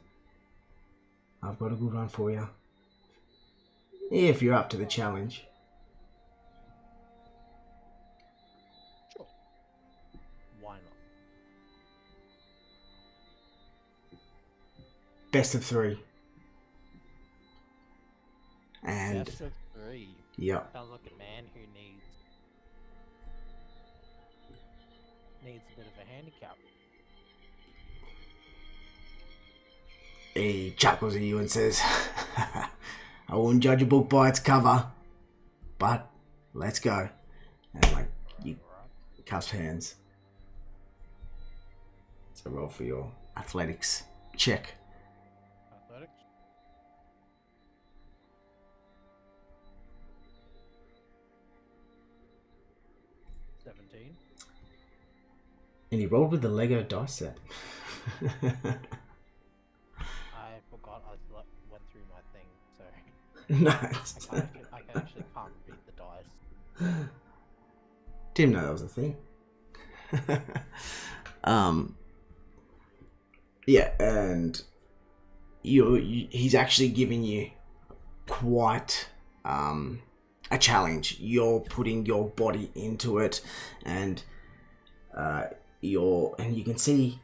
S1: I've got a good one for you. If you're up to the challenge.
S5: Sure. Why not?
S1: Best of 3. And...
S5: Best of 3.
S1: Yep.
S5: Sounds like a man who needs a bit of a handicap.
S1: He chuckles at you and says, I wouldn't judge a book by its cover, but let's go. And like, you cusp hands. So roll for your athletics check.
S5: Athletics?
S1: And he rolled with the Lego dice set.
S5: I forgot went through my thing, so
S1: Nice.
S5: I actually can't read the dice.
S1: Didn't know that was a thing. Yeah, and he's actually giving you quite a challenge. You're putting your body into it, and you can see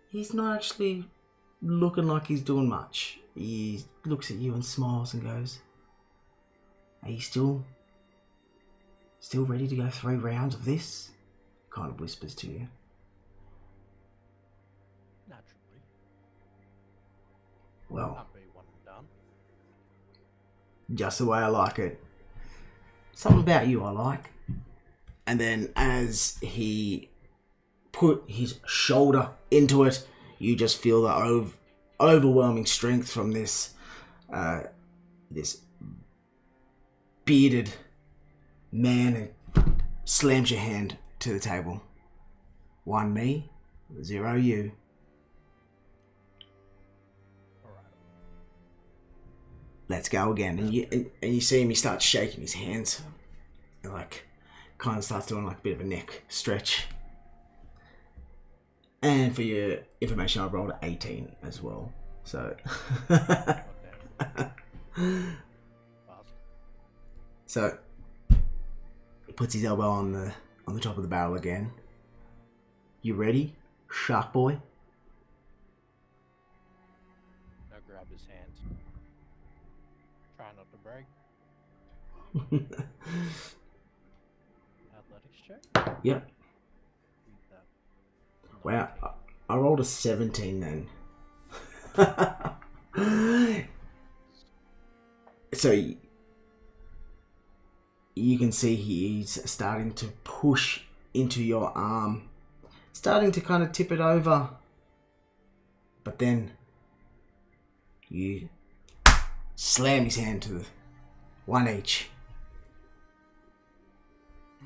S1: he's not actually looking like he's doing much. He looks at you and smiles and goes, "Are you still ready to go 3 rounds of this?" Kind of whispers to you.
S5: Naturally.
S1: Well,
S5: Can't be one and done.
S1: just the way I like it. Something about you I like. And then as he put his shoulder into it, you just feel the overwhelming strength from this bearded man who slams your hand to the table. 1 me, 0 you.
S5: Alright.
S1: Let's go again. And you see him, he starts shaking his hands. And like, kind of starts doing like a bit of a neck stretch. And for your information, I rolled 18 as well. So... So, he puts his elbow on the top of the barrel again. You ready, Shark Boy?
S5: I grab his hand. Try not to break. Athletics check?
S1: Yep.
S5: Beat that.
S1: Wow, I rolled a 17 then. So you can see he's starting to push into your arm, starting to kind of tip it over, but then you slam his hand to the 1 each.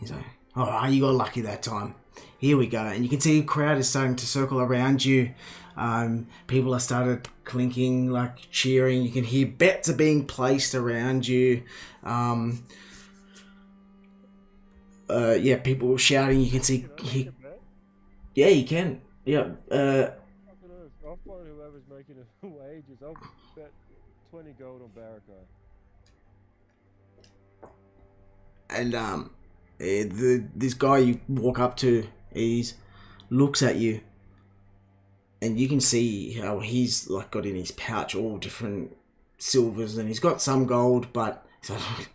S1: He's like, "Alright, you got lucky that time. Here we go." And you can see a crowd is starting to circle around you. People are started clinking, like cheering. You can hear bets are being placed around you. yeah, people shouting. You can see.
S3: Can I make a bet?
S1: Yeah, you can. Yeah.
S3: Fucking earth. I'll find whoever's making the wages. I'll bet 20 gold on Barakai.
S1: And this guy you walk up to, he's looks at you, and you can see how he's like got in his pouch all different silvers, and he's got some gold, but he's like,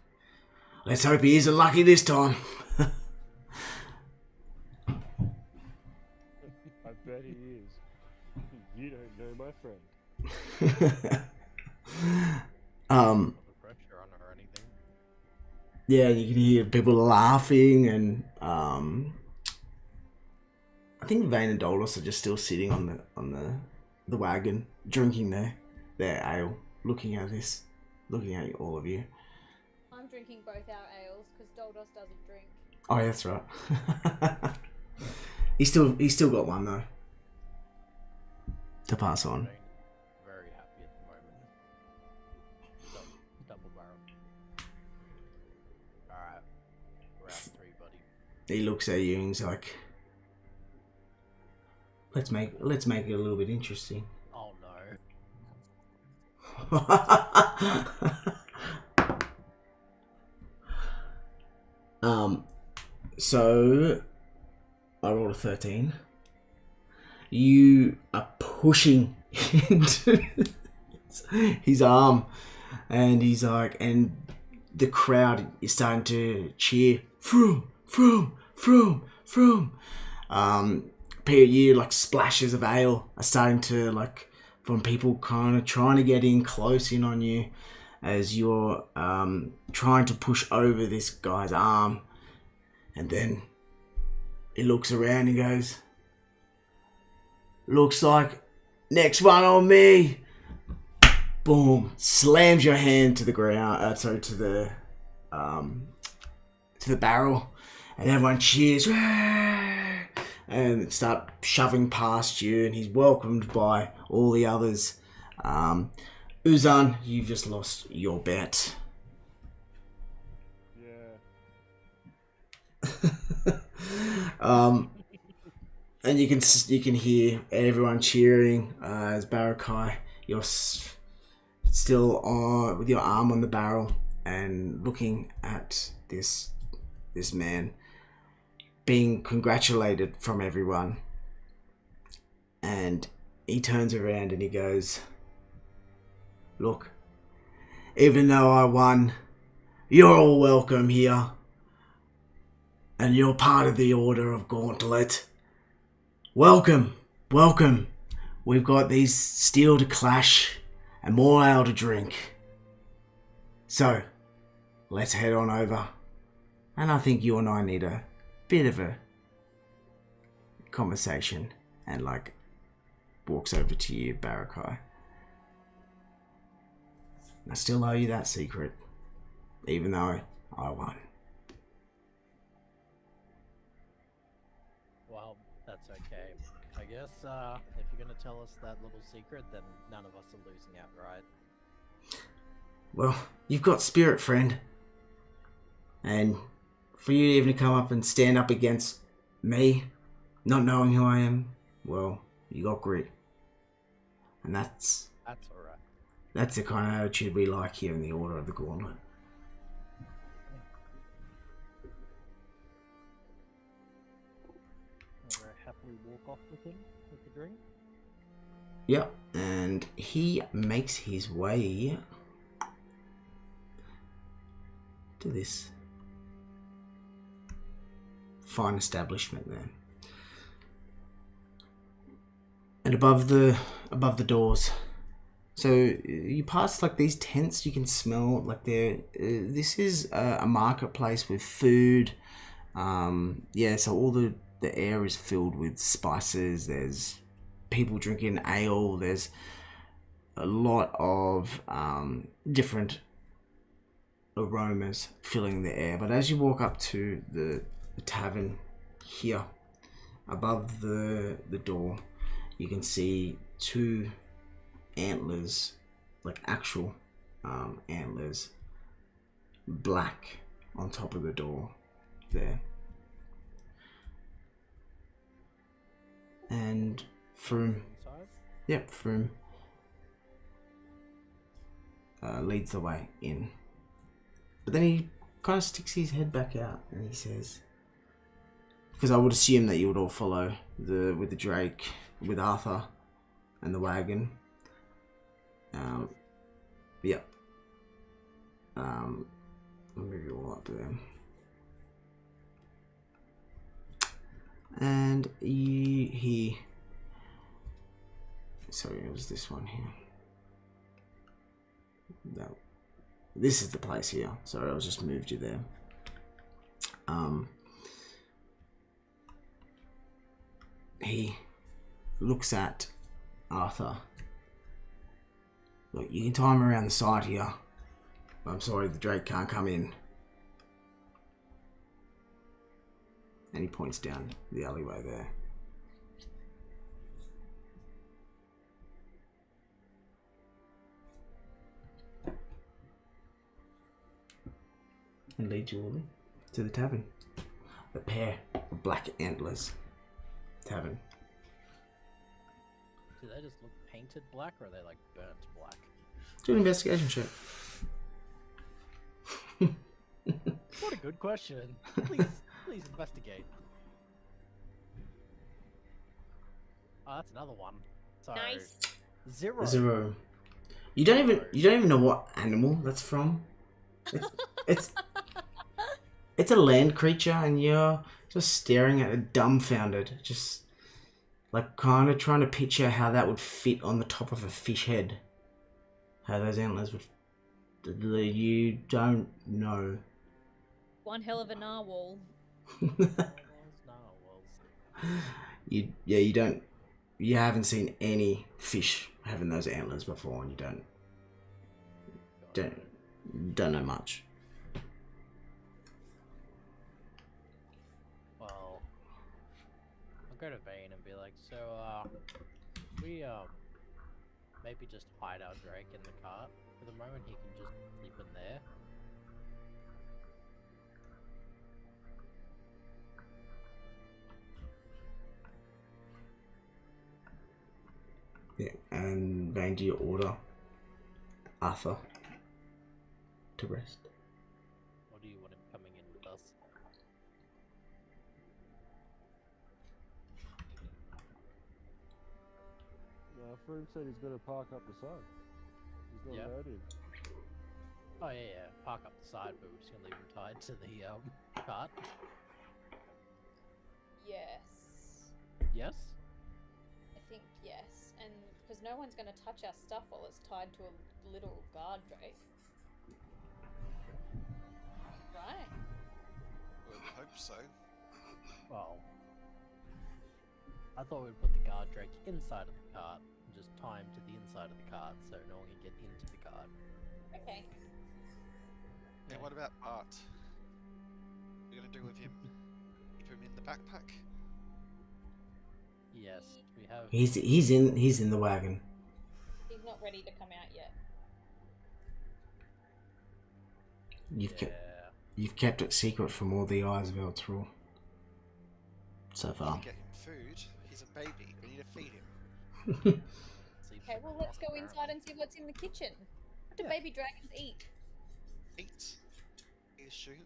S1: let's hope he isn't lucky this time.
S3: I bet he is. You don't know my friend.
S5: Put the pressure on or anything.
S1: Yeah, you can hear people laughing, and I think Vane and Dolus are just still sitting on the wagon, drinking their ale, looking at all of you.
S4: I'm drinking both our ales because Doldos doesn't drink.
S1: Oh, yeah, that's right. He's still got one though to pass on.
S5: Very happy at the moment. Double barrel. Alright. Round 3, buddy.
S1: He looks at you and he's like, let's make it a little bit interesting.
S5: Oh no.
S1: So I rolled a 13. You are pushing into his arm, and he's like, and the crowd is starting to cheer, Froom, Froom, Froom, Froom. You like splashes of ale are starting to like from people kind of trying to get in close in on you as you're trying to push over this guy's arm. And then he looks around and goes, looks like next one on me. Boom! Slams your hand to the ground. To the barrel, and everyone cheers and start shoving past you. And he's welcomed by all the others. Uzan, you've just lost your bet. And you can hear everyone cheering as Barakai, you're still with your arm on the barrel and looking at this man being congratulated from everyone. And he turns around and he goes, look, even though I won, you're all welcome here. And you're part of the Order of Gauntlet. Welcome, welcome. We've got these steel to clash and more ale to drink. So, let's head on over. And I think you and I need a bit of a conversation. And like, walks over to you, Barakai. I still owe you that secret, even though I won.
S5: Well, that's okay. I guess if you're going to tell us that little secret, then none of us are losing out, right?
S1: Well, you've got spirit, friend. And for you to even come up and stand up against me, not knowing who I am, well, you got grit. And that's
S5: alright.
S1: That's the kind of attitude we like here in the Order of the Gauntlet.
S5: I'll very happily walk off with him with the drink.
S1: Yep, and he makes his way to this fine establishment there. And above the doors, so you pass like these tents. You can smell like this is a marketplace with food. So all the air is filled with spices. There's people drinking ale. There's a lot of different aromas filling the air. But as you walk up to the tavern here, above the door, you can see two antlers, like actual antlers, black on top of the door there. And Froome,
S5: Inside?
S1: yep, Froome leads the way in. But then he kind of sticks his head back out and he says, because I would assume that you would all follow with the Drake, with Arthur and the wagon. Yep. I'll move you all up to them. And sorry, it was this one here. No, this is the place here. Sorry, I was just moved you there. He looks at Arthur. Look, you can tie him around the side here. I'm sorry, the Drake can't come in. And he points down the alleyway there. And leads you all in to the tavern. The pair of Black Antlers Tavern.
S5: Do they just look painted black or are they like burnt black?
S1: Do an investigation check.
S5: What a good question. Please investigate. Oh, that's another one. So
S4: Nice.
S5: 0.
S1: 0. You don't even know what animal that's from. It's a land creature, and you're just staring at it dumbfounded, just like kind of trying to picture how that would fit on the top of a fish head. How those antlers would. You don't know.
S4: One hell of a narwhal.
S1: You haven't seen any fish having those antlers before, and you don't know much.
S5: Well, I'll go to Vane and be like, so we maybe just hide our Drake in the cart for the moment. He can just sleep in there.
S1: Yeah, and Vane, do you order Arthur to rest?
S5: Or do you want him coming in with us?
S3: Froome said he's going to park up the side. He's not
S5: Yeah.
S3: allowed in.
S5: Oh yeah, park up the side, but we're just gonna leave him tied to the cart.
S4: Yes.
S5: Yes.
S4: I think yes. And because no one's going to touch our stuff while it's tied to a little guard drake. Right?
S2: Would hope so.
S5: Well, I thought we'd put the guard Drake inside of the cart and just tie him to the inside of the cart so no one can get into the cart.
S4: Okay.
S2: Yeah, what about Art? What are you gonna do with him? Keep him in the backpack?
S5: Yes, we have.
S1: He's in the wagon.
S4: He's not ready to come out yet.
S1: You've kept it secret from all the eyes of Elturel so
S2: We
S1: far.
S2: can get him food. He's a baby. We need to feed him.
S4: Okay, well let's go inside and see what's in the kitchen. What do baby dragons eat?
S2: Eat. I assume.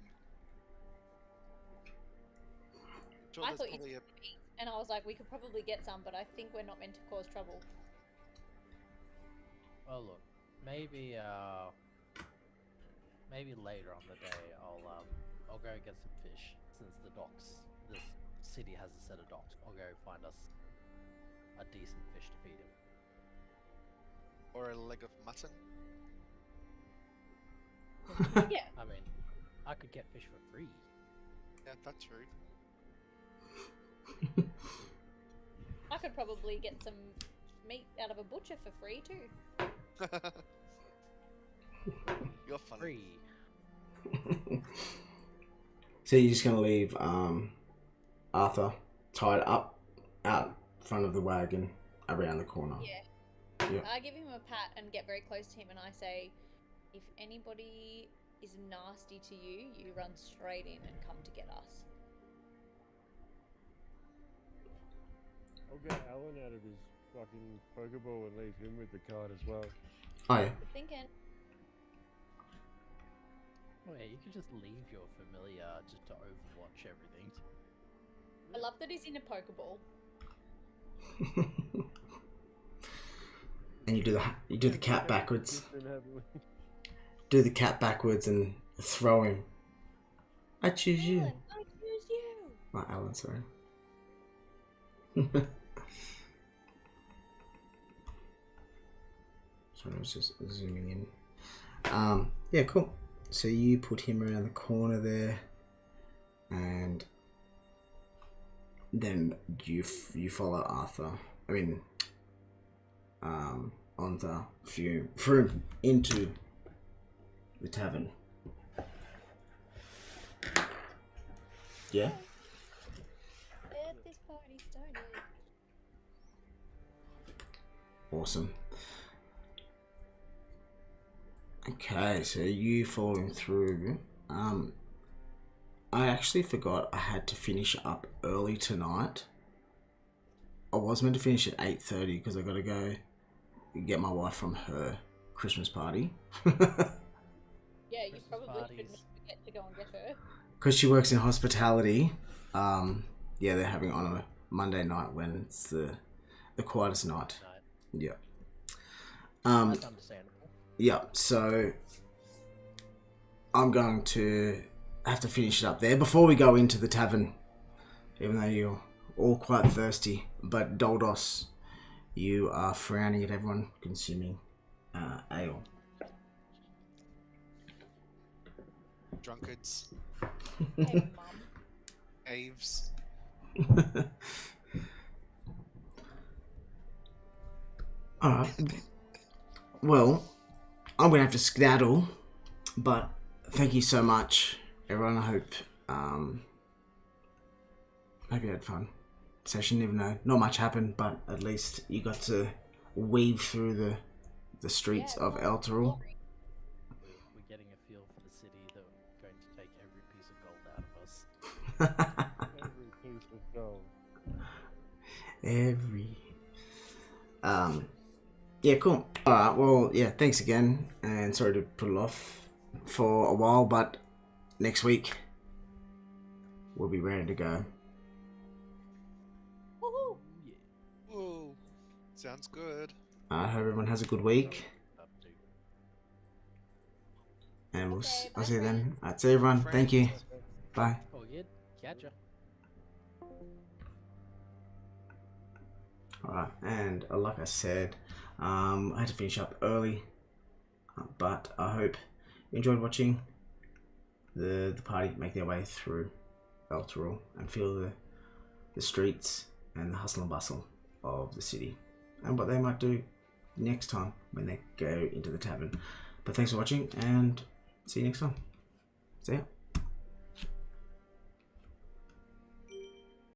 S2: Sure,
S4: I
S2: there's
S4: thought you
S2: probably
S4: said eat, and I was like, we could probably get some, but I think we're not meant to cause trouble.
S5: Well, look, maybe later on the day I'll go get some fish since this city has a set of docks. I'll go find us a decent fish to feed him.
S2: or a leg of mutton.
S4: Yeah.
S5: I mean, I could get fish for free.
S2: Yeah, that's true.
S4: I could probably get some meat out of a butcher for free too.
S2: You're funny.
S5: Free.
S1: So you're just gonna leave Arthur tied up out front of the wagon around the corner.
S4: Yeah.
S1: Yep.
S4: I give him a pat and get very close to him and I say, if anybody is nasty to you, you run straight in and come to get us.
S3: I'll get Alan out of his fucking Pokeball and leave him with the card as well.
S1: Oh yeah.
S4: Good thinking.
S5: Oh yeah, you could just leave your familiar just to overwatch everything.
S4: I love that he's in a Pokeball.
S1: And you do the cat backwards.
S3: Different, haven't we?
S1: Do the cat backwards and throw him. I choose you.
S4: Alan, I choose you.
S1: Not Alan, sorry. Sorry, I was just zooming in. Yeah, cool. So you put him around the corner there, and then you follow Arthur. I mean, Onta through into the tavern. Yeah.
S4: At this party started.
S1: Awesome. Okay, so you following through. I actually forgot I had to finish up early tonight. I was meant to finish at 8:30 because I got to go get my wife from her Christmas party.
S4: Yeah, you
S5: Christmas
S4: probably
S5: parties.
S4: shouldn't forget to go and get her.
S1: Because she works in hospitality. Yeah, they're having it on a Monday night when it's the quietest night. Yeah.
S5: That's understandable.
S1: Yeah, so I'm going to have to finish it up there before we go into the tavern. Even though you're all quite thirsty. But Doldos, you are frowning at everyone consuming ale.
S2: Drunkards,
S4: Hey, Mum.
S2: Aves.
S1: Alright. Well, I'm going to have to skedaddle. But thank you so much, everyone. I hope you had fun session, even though not much happened, but at least you got to weave through the streets of Elturel.
S5: We're getting a feel for the city that we're going to take every piece of gold out of us.
S3: Every piece of gold.
S1: Yeah, cool. Alright, well, yeah, thanks again, and sorry to put it off for a while, but next week we'll be ready to go.
S4: Woohoo!
S2: Whoa, sounds good.
S1: I hope everyone has a good week,
S5: Up to.
S1: and
S4: Okay,
S1: I'll
S4: bye,
S1: see you then.
S4: friends.
S1: Alright, see you everyone. Thank you. Bye.
S5: Oh, good. Catch ya.
S1: Alright, and like I said, I had to finish up early, but I hope you enjoyed watching the party make their way through Elturel and feel the streets and the hustle and bustle of the city and what they might do next time when they go into the tavern. But thanks for watching, and see you next time. See ya.